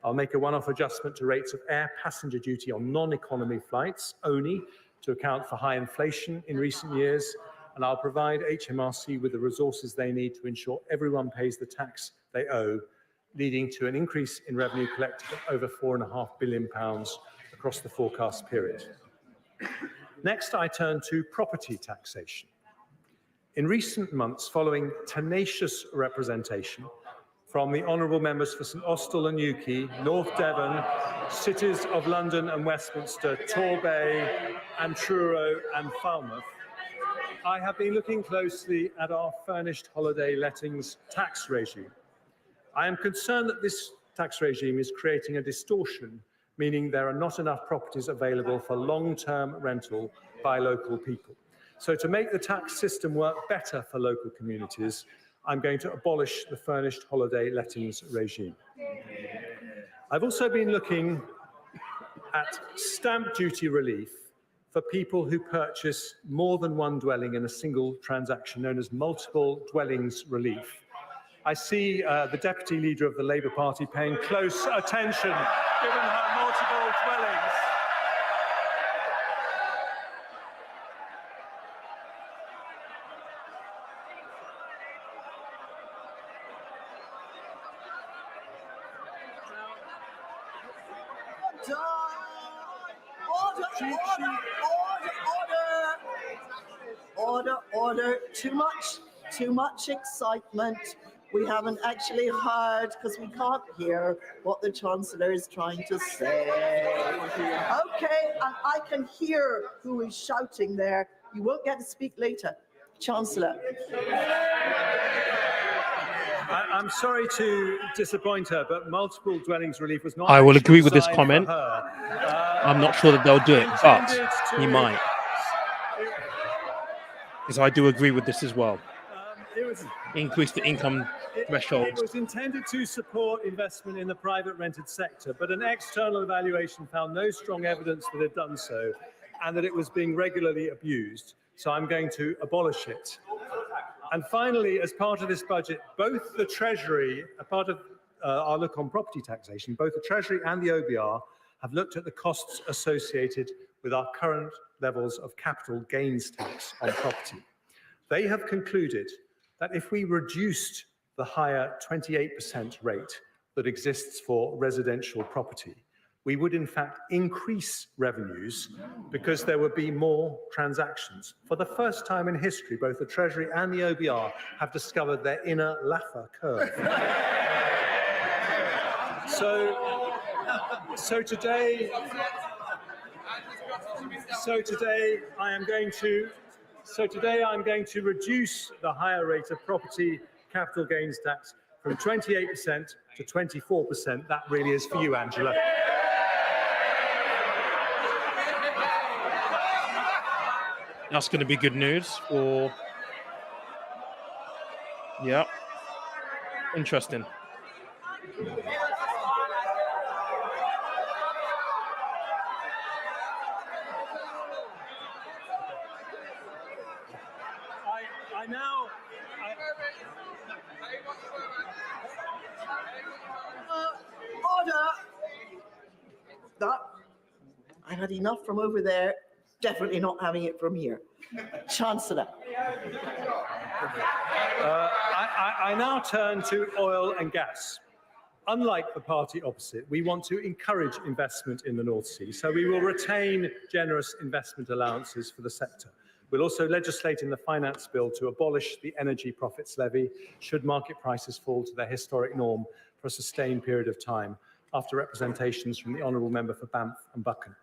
I'll make a one-off adjustment to rates of air passenger duty on non-economy flights only to account for high inflation in recent years, and I'll provide HMRC with the resources they need to ensure everyone pays the tax they owe, leading to an increase in revenue collected of over £4.5 billion across the forecast period. Next, I turn to property taxation. In recent months, following tenacious representation from the honourable members for St Austell and Newquay, North Devon, cities of London and Westminster, Torbay and Truro and Falmouth, I have been looking closely at our furnished holiday lettings tax regime. I am concerned that this tax regime is creating a distortion, meaning there are not enough properties available for long-term rental by local people. So to make the tax system work better for local communities, I'm going to abolish the furnished holiday lettings regime. I've also been looking at stamp duty relief for people who purchase more than one dwelling in a single transaction, known as multiple dwellings relief. I see the Deputy Leader of the Labour Party paying close attention, given her multiple dwellings. Order. Too much excitement. We haven't actually heard, because we can't hear what the Chancellor is trying to say. Okay, and I can hear who is shouting there. You won't get to speak later. Chancellor. I'm sorry to disappoint her, but multiple dwellings relief was not. I will agree with this designed for comment. her. I'm not sure that they'll do it, but he might. Because I do agree with this as well. Increase the income thresholds. It was intended to support investment in the private rented sector, but an external evaluation found no strong evidence that it had done so and that it was being regularly abused. So I'm going to abolish it. And finally, as part of this budget, both the Treasury, a part of our look on property taxation, both the Treasury and the OBR have looked at the costs associated with our current levels of capital gains tax on property. They have concluded that if we reduced the higher 28% rate that exists for residential property, we would in fact increase revenues because there would be more transactions. For the first time in history, both the Treasury and the OBR have discovered their inner Laffer curve. So today I'm going to reduce the higher rate of property capital gains tax from 28% to 24%. That really is for you, Angela. That's going to be good news for... Yeah. Interesting. Order. That, I had enough from over there. Definitely not having it from here. Chancellor. I now turn to oil and gas. Unlike the party opposite, we want to encourage investment in the North Sea, so we will retain generous investment allowances for the sector. We'll also legislate in the finance bill to abolish the energy profits levy should market prices fall to their historic norm for a sustained period of time, after representations from the honourable member for Banff and Buchan.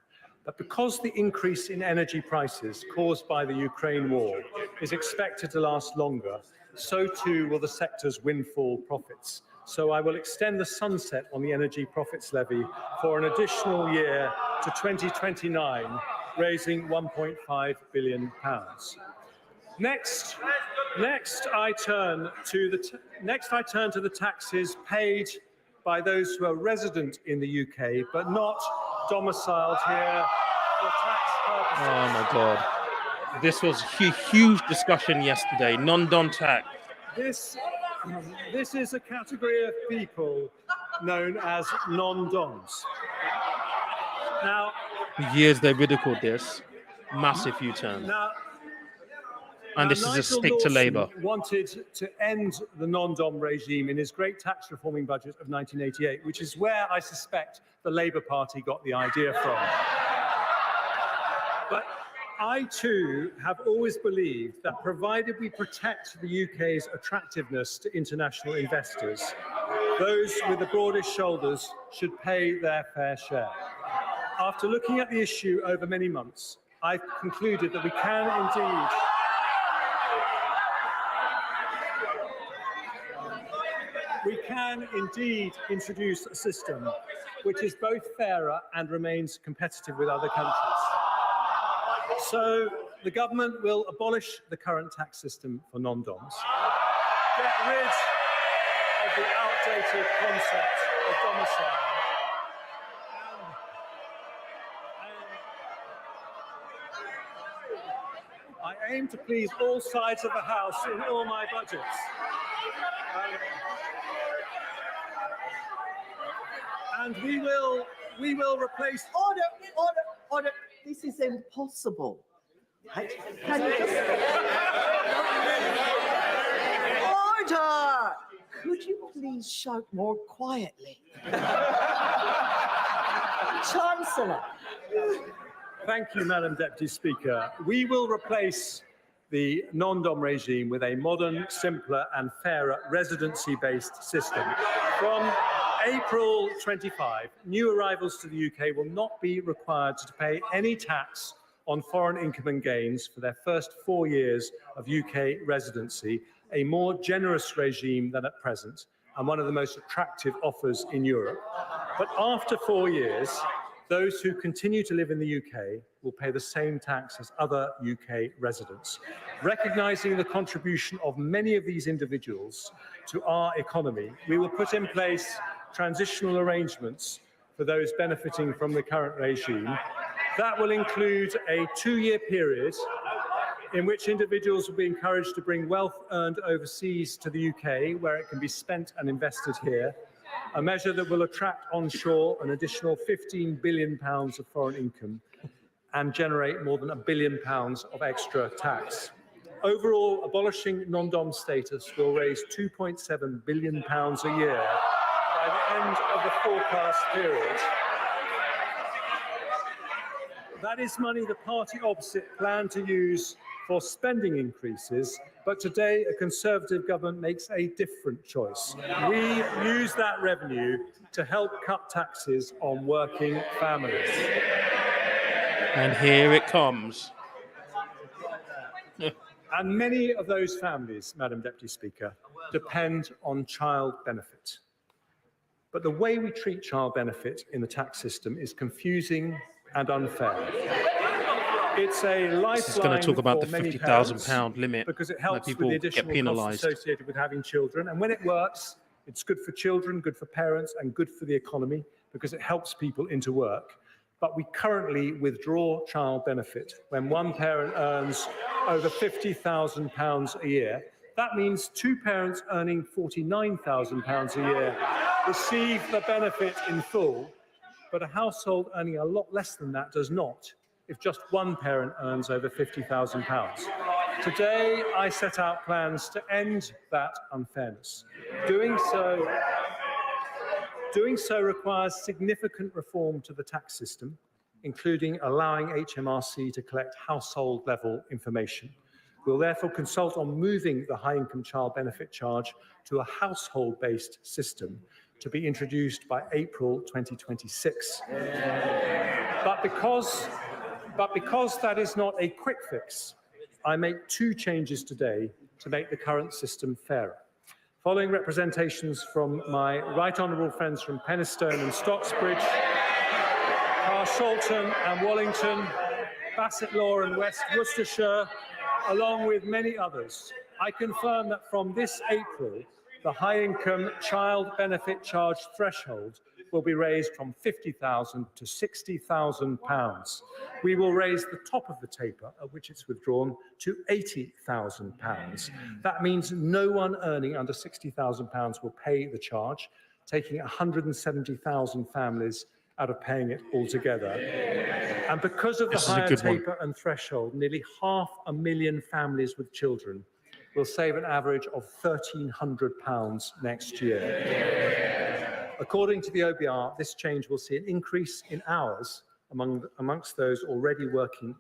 But because the increase in energy prices caused by the Ukraine war is expected to last longer, so too will the sector's windfall profits. So I will extend the sunset on the energy profits levy for an additional year to 2029, raising £1.5 billion. Next, I turn to the taxes paid by those who are resident in the UK but not domiciled here for tax purposes. Oh my God. This was a huge discussion yesterday. Non-dom tax. This is a category of people known as non-DOMs. Now, For years they ridiculed this. Massive U-turn. And this is a Nigel stick to Lawson Labour. wanted to end the non-DOM regime in his great tax reforming budget of 1988, which is where I suspect the Labour Party got the idea from. But I too have always believed that provided we protect the UK's attractiveness to international investors, those with the broadest shoulders should pay their fair share. After looking at the issue over many months, I've concluded that we can indeed introduce a system which is both fairer and remains competitive with other countries. So the government will abolish the current tax system for non-DOMs, get rid of the outdated concept of domicile, I aim to please all sides of the House in all my budgets. And we will replace... Order. This is impossible. Right? Can you just... Order! Could you please shout more quietly? Chancellor. Thank you, Madam Deputy Speaker. We will replace the non-DOM regime with a modern, simpler and fairer residency-based system. From April 25, new arrivals to the UK will not be required to pay any tax on foreign income and gains for their first 4 years of UK residency, a more generous regime than at present and one of the most attractive offers in Europe. But after 4 years, those who continue to live in the UK will pay the same tax as other UK residents. Recognising the contribution of many of these individuals to our economy, we will put in place transitional arrangements for those benefiting from the current regime. That will include a 2-year period in which individuals will be encouraged to bring wealth earned overseas to the UK, where it can be spent and invested here, a measure that will attract onshore an additional £15 billion of foreign income and generate more than £1 billion of extra tax. Overall, abolishing non-DOM status will raise £2.7 billion a year by the end of the forecast period. That is money the party opposite planned to use for spending increases, but today a Conservative government makes a different choice. We use that revenue to help cut taxes on working families. And here it comes. And many of those families, Madam Deputy Speaker, depend on child benefit. But the way we treat child benefit in the tax system is confusing and unfair. It's a lifeline. This is going to talk about the for many £50,000 limit because it where helps with people the get additional costs penalised. associated with having children. And when it works, it's good for children, good for parents, and good for the economy because it helps people into work. But we currently withdraw child benefit when one parent earns over £50,000 a year. That means two parents earning £49,000 a year receive the benefit in full, but a household earning a lot less than that does not, if just one parent earns over £50,000. Today, I set out plans to end that unfairness. Doing so requires significant reform to the tax system, including allowing HMRC to collect household-level information. We'll therefore consult on moving the high-income child benefit charge to a household-based system to be introduced by April 2026. But because that is not a quick fix, I make two changes today to make the current system fairer. Following representations from my right honourable friends from Penistone and Stocksbridge, Carshalton and Wallington, Bassett Law and West Worcestershire, along with many others, I confirm that from this April, the high-income child benefit charge threshold will be raised from £50,000 to £60,000. We will raise the top of the taper, at which it's withdrawn, to £80,000. That means no one earning under £60,000 will pay the charge, taking 170,000 families out of paying it altogether. And because of the This is a higher good one. taper and threshold, nearly 500,000 families with children will save an average of £1,300 next year. According to the OBR, this change will see an increase in hours amongst those already working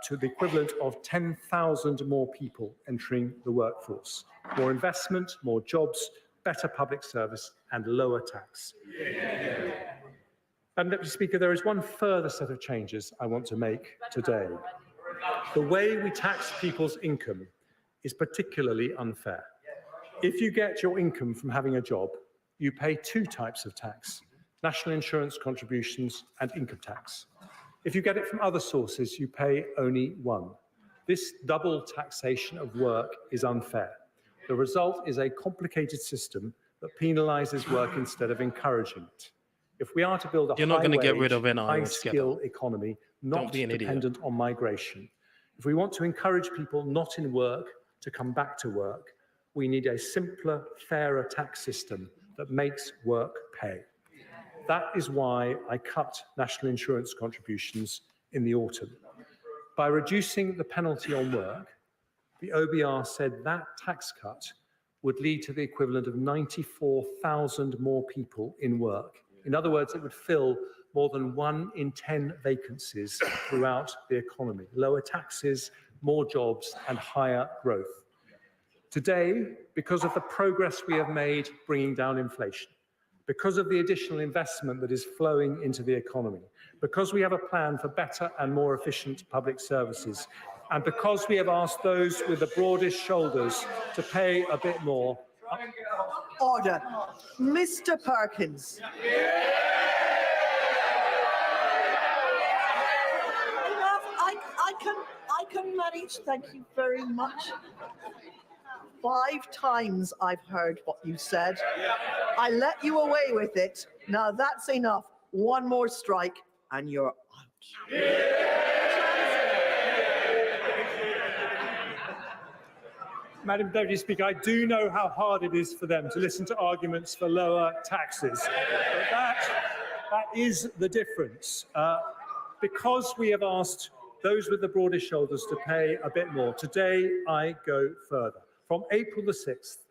to the equivalent of 10,000 more people entering the workforce. More investment, more jobs, better public service and lower tax. Madam Deputy Speaker, there is one further set of changes I want to make today. The way we tax people's income is particularly unfair. If you get your income from having a job, you pay two types of tax: national insurance contributions and income tax. If you get it from other sources, you pay only one. This double taxation of work is unfair. The result is a complicated system that penalises work instead of encouraging it. If we are to build a You're not going to get rid high-wage, of NI altogether. high-skill economy, Don't not be an idiot. dependent on migration, if we want to encourage people not in work to come back to work, we need a simpler, fairer tax system that makes work pay. That is why I cut national insurance contributions in the autumn. By reducing the penalty on work, the OBR said that tax cut would lead to the equivalent of 94,000 more people in work. In other words, it would fill more than 1 in 10 vacancies throughout the economy. Lower taxes, more jobs, and higher growth. Today, because of the progress we have made bringing down inflation, because of the additional investment that is flowing into the economy, because we have a plan for better and more efficient public services, and because we have asked those with the broadest shoulders to pay a bit more. Order. Mr. Perkins. I can manage, thank you very much. 5 times I've heard what you said. I let you away with it. Now that's enough. One more strike and you're out. Madam Deputy Speaker, I do know how hard it is for them to listen to arguments for lower taxes. But that is the difference. Because we have asked those with the broadest shoulders to pay a bit more, today I go further. From April the 6th,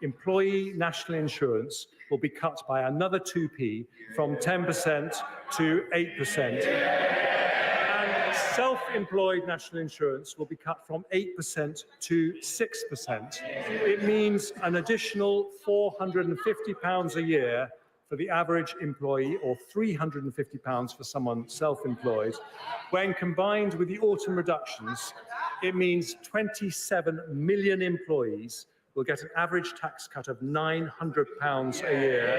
employee national insurance will be cut by another 2p from 10% to 8%. And self-employed national insurance will be cut from 8% to 6%. It means an additional £450 a year for the average employee, or £350 for someone self-employed. When combined with the autumn reductions, it means 27 million employees will get an average tax cut of £900 a year.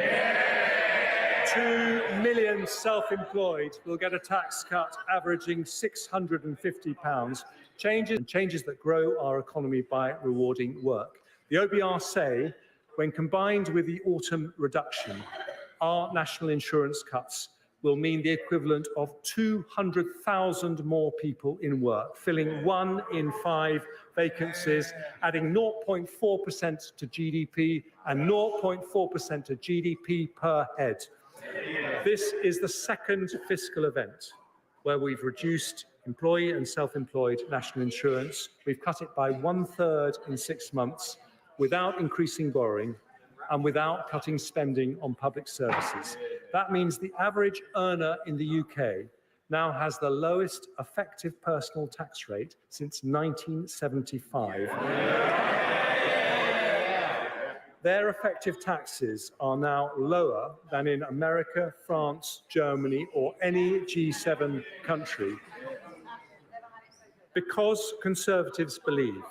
2 million self-employed will get a tax cut averaging £650. Changes that grow our economy by rewarding work. The OBR say, when combined with the autumn reduction, our national insurance cuts will mean the equivalent of 200,000 more people in work, filling 1 in 5 vacancies, adding 0.4% to GDP and 0.4% to GDP per head. This is the second fiscal event where we've reduced employee and self-employed national insurance. We've cut it by 1/3 in 6 months without increasing borrowing and without cutting spending on public services. That means the average earner in the UK now has the lowest effective personal tax rate since 1975. Their effective taxes are now lower than in America, France, Germany, or any G7 country, because Conservatives believe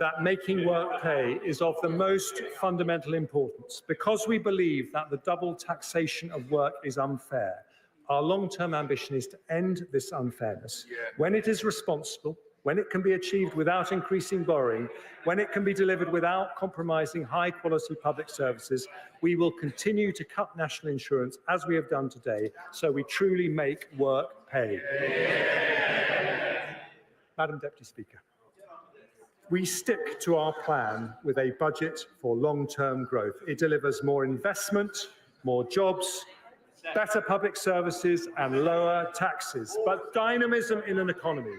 that making work pay is of the most fundamental importance. Because we believe that the double taxation of work is unfair, our long-term ambition is to end this unfairness when it is responsible, when it can be achieved without increasing borrowing, when it can be delivered without compromising high-quality public services. We will continue to cut national insurance as we have done today, so we truly make work pay. Madam Deputy Speaker, We stick to our plan with a budget for long-term growth. It delivers more investment, more jobs, better public services and lower taxes. But dynamism in an economy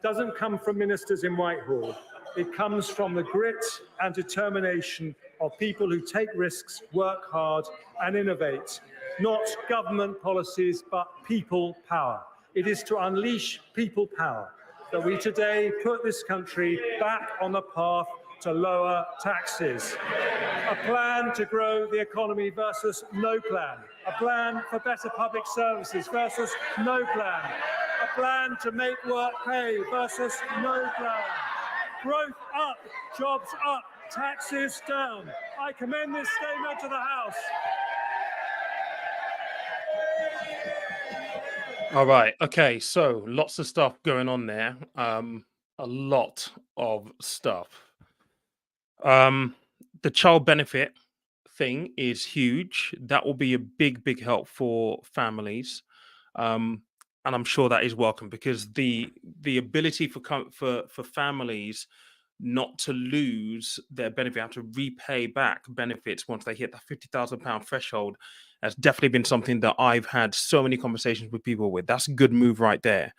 doesn't come from ministers in Whitehall. It comes from the grit and determination of people who take risks, work hard and innovate. Not government policies, but people power. It is to unleash people power that we today put this country back on the path to lower taxes. A plan to grow the economy versus no plan. A plan for better public services versus no plan. A plan to make work pay versus no plan. Growth up, jobs up, taxes down. I commend this statement to the House. All right. Okay. So lots of stuff going on there. A lot of stuff. The child benefit thing is huge. That will be a big, big help for families. And I'm sure that is welcome because the ability for families not to lose their benefit, have to repay back benefits once they hit the £50,000 threshold, has definitely been something that I've had so many conversations with people with. That's a good move right there.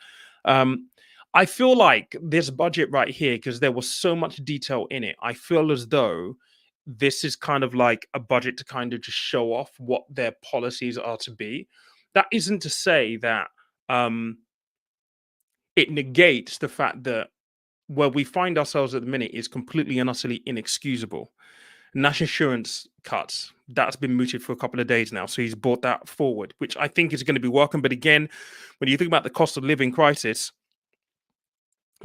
I feel like this budget right here, because there was so much detail in it, I feel as though this is kind of like a budget to kind of just show off what their policies are to be. That isn't to say that it negates the fact that where we find ourselves at the minute is completely and utterly inexcusable. National insurance cuts, that's been mooted for a couple of days now. So he's brought that forward, which I think is going to be welcome. But again, when you think about the cost of living crisis,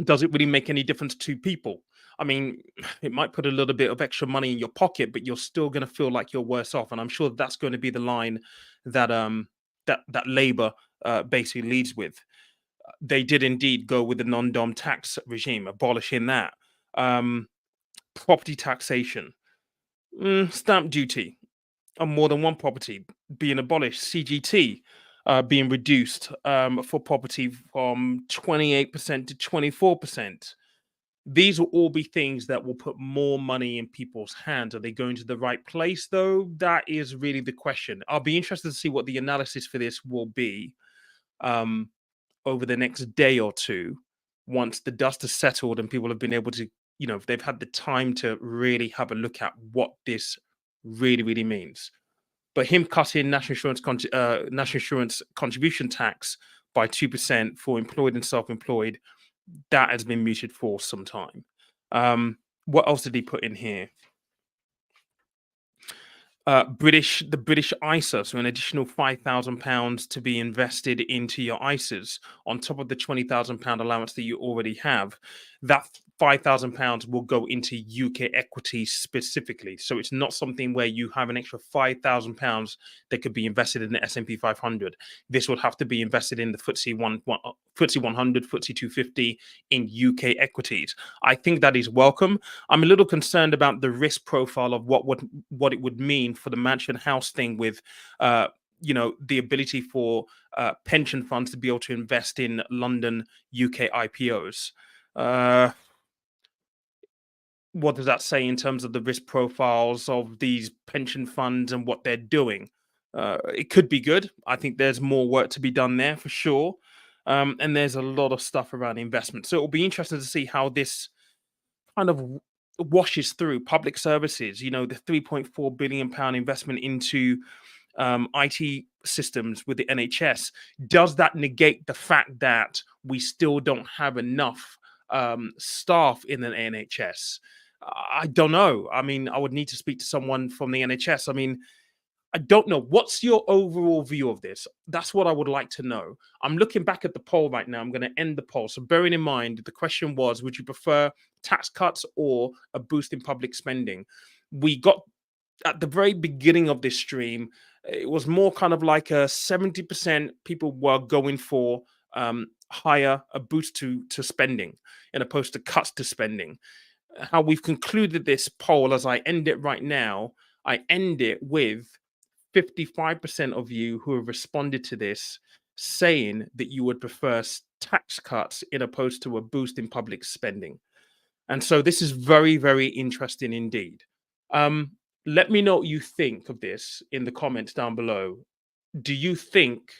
does it really make any difference to people? I mean, it might put a little bit of extra money in your pocket, but you're still going to feel like you're worse off. And I'm sure that's going to be the line that that Labour basically leads with. They did indeed go with the non-dom tax regime, abolishing that. Property taxation, stamp duty on more than one property being abolished, CGT being reduced for property from 28% to 24%. These will all be things that will put more money in people's hands. Are they going to the right place, though? That is really the question. I'll be interested to see what the analysis for this will be over the next day or two, once the dust has settled and people have been able to, if they've had the time to really have a look at what this really, really means. But him cutting national insurance contribution tax by 2% for employed and self-employed, that has been mooted for some time. What else did he put in here? The British ISA, so an additional £5,000 to be invested into your ISAs on top of the £20,000 allowance that you already have. That £5,000 will go into UK equities specifically. So it's not something where you have an extra £5,000 that could be invested in the S&P 500. This would have to be invested in the FTSE 100, FTSE 250 in UK equities. I think that is welcome. I'm a little concerned about the risk profile of what it would mean for the Mansion House thing with, the ability for pension funds to be able to invest in London, UK IPOs. What does that say in terms of the risk profiles of these pension funds and what they're doing? It could be good. I think there's more work to be done there for sure. And there's a lot of stuff around investment. So it'll be interesting to see how this kind of washes through public services. The £3.4 billion investment into IT systems with the NHS. Does that negate the fact that we still don't have enough staff in the NHS? I don't know. I mean, I would need to speak to someone from the NHS. I mean, I don't know. What's your overall view of this? That's what I would like to know. I'm looking back at the poll right now. I'm going to end the poll. So bearing in mind, the question was, would you prefer tax cuts or a boost in public spending? We got at the very beginning of this stream, it was more kind of like a 70% people were going for a boost to spending in opposed to cuts to spending. How we've concluded this poll, as I end it right now, I end it with 55% of you who have responded to this saying that you would prefer tax cuts in opposed to a boost in public spending. And so this is very, very interesting indeed. Let me know what you think of this in the comments down below. Do you think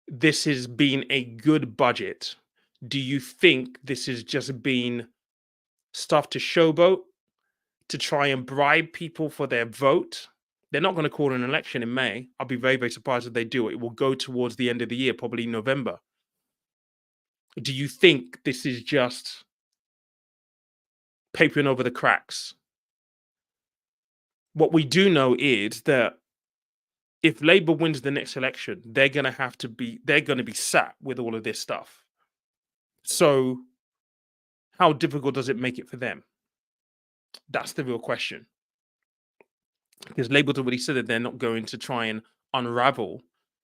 this has been a good budget? Do you think this has just been stuff to showboat, to try and bribe people for their vote? They're not going to call an election in May. I'll be very, very surprised if they do. It will go towards the end of the year, probably November. Do you think this is just papering over the cracks? What we do know is that if Labour wins the next election, they're going to be sat with all of this stuff. So how difficult does it make it for them? That's the real question. Because Labour's already said that they're not going to try and unravel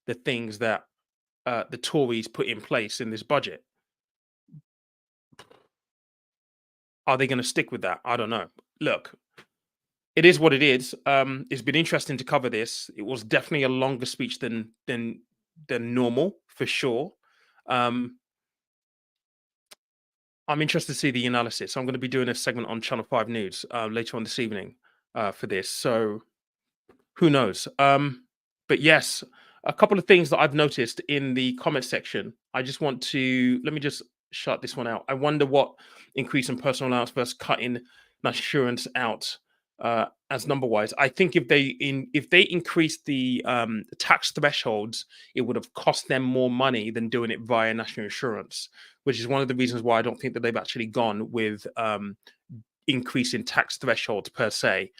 the things that the Tories put in place in this budget. Are they going to stick with that? I don't know. Look, it is what it is. It's been interesting to cover this. It was definitely a longer speech than normal, for sure. I'm interested to see the analysis. I'm going to be doing a segment on Channel 5 News later on this evening for this. So who knows? But yes, a couple of things that I've noticed in the comment section. I just want to, let me just shut this one out. I wonder what increase in personal allowance versus cutting national insurance out as number wise. I think if they increased the tax thresholds, it would have cost them more money than doing it via national insurance, which is one of the reasons why I don't think that they've actually gone with increasing tax thresholds per se.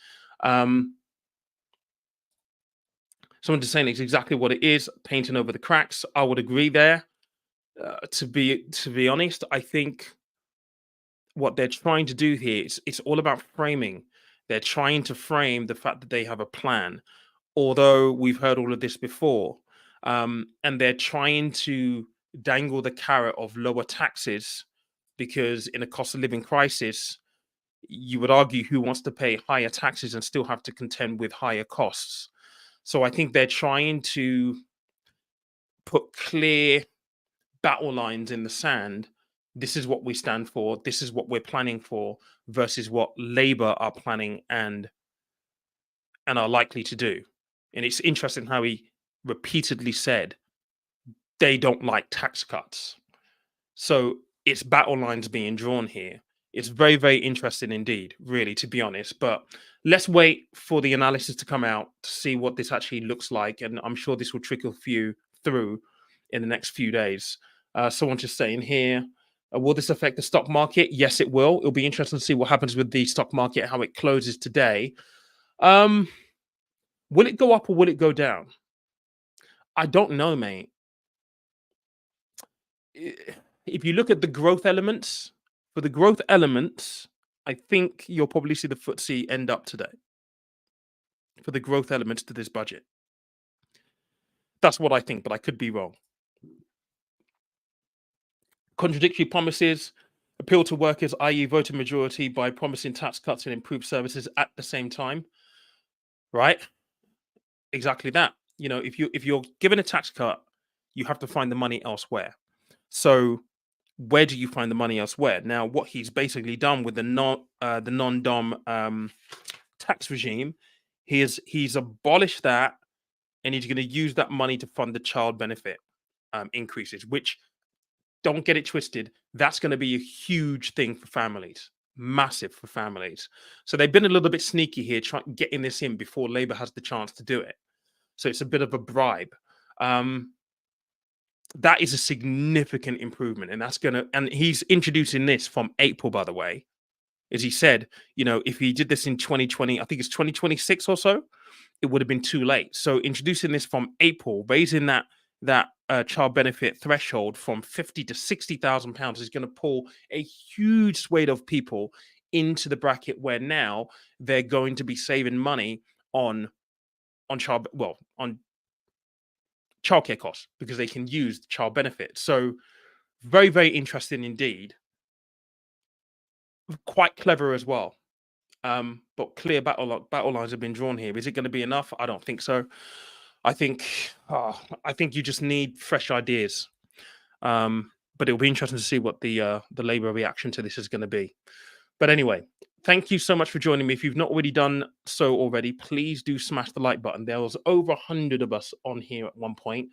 Someone just saying it's exactly what it is, painting over the cracks. I would agree there. To be honest, I think what they're trying to do here is it's all about framing. They're trying to frame the fact that they have a plan, although we've heard all of this before, and they're trying to dangle the carrot of lower taxes because in a cost of living crisis, you would argue who wants to pay higher taxes and still have to contend with higher costs. So I think they're trying to put clear battle lines in the sand. This is what we stand for. This is what we're planning for versus what Labour are planning and are likely to do. And it's interesting how he repeatedly said they don't like tax cuts. So it's battle lines being drawn here. It's very, very interesting indeed, really, to be honest. But let's wait for the analysis to come out to see what this actually looks like. And I'm sure this will trickle through in the next few days. Someone just saying here, will this affect the stock market? Yes, it will. It'll be interesting to see what happens with the stock market, how it closes today. Will it go up or will it go down? I don't know, mate. If you look at the growth elements, for the growth elements, I think you'll probably see the FTSE end up today for the growth elements to this budget. That's what I think, but I could be wrong. Contradictory promises, appeal to workers, i.e. voter majority by promising tax cuts and improved services at the same time. Right? Exactly that. You know, if you're given a tax cut, you have to find the money elsewhere. So where do you find the money elsewhere? Now, what he's basically done with the non-dom tax regime, he's abolished that, and he's going to use that money to fund the child benefit increases. Which, don't get it twisted, that's going to be a huge thing for families, massive for families. So they've been a little bit sneaky here, getting this in before Labour has the chance to do it. So it's a bit of a bribe. That is a significant improvement, and and he's introducing this from April, by the way. As he said, you know, if he did this in 2020, I think it's 2026 or so, it would have been too late. So introducing this from April, raising that child benefit threshold from £50,000 to £60,000 is going to pull a huge swathe of people into the bracket where now they're going to be saving money on childcare costs because they can use the child benefit. So very, very interesting indeed. Quite clever as well. But clear battle lines have been drawn here. Is it going to be enough? I don't think so. I think you just need fresh ideas. But but it'll be interesting to see what the Labour reaction to this is going to be. But anyway, thank you so much for joining me. If you've not already done so already, please do smash the like button. There was over 100 of us on here at one point.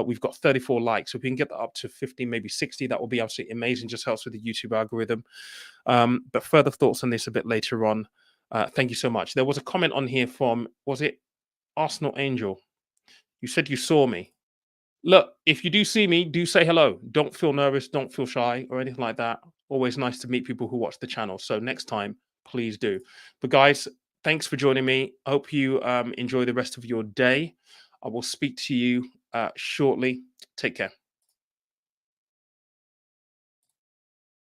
We've got 34 likes. So if we can get that up to 50, maybe 60, that will be absolutely amazing. Just helps with the YouTube algorithm. But further thoughts on this a bit later on. Thank you so much. There was a comment on here from, was it Arsenal Angel? You said you saw me. Look, if you do see me, do say hello. Don't feel nervous. Don't feel shy or anything like that. Always nice to meet people who watch the channel. So next time, please do. But guys, thanks for joining me. I hope you enjoy the rest of your day. I will speak to you shortly. Take care.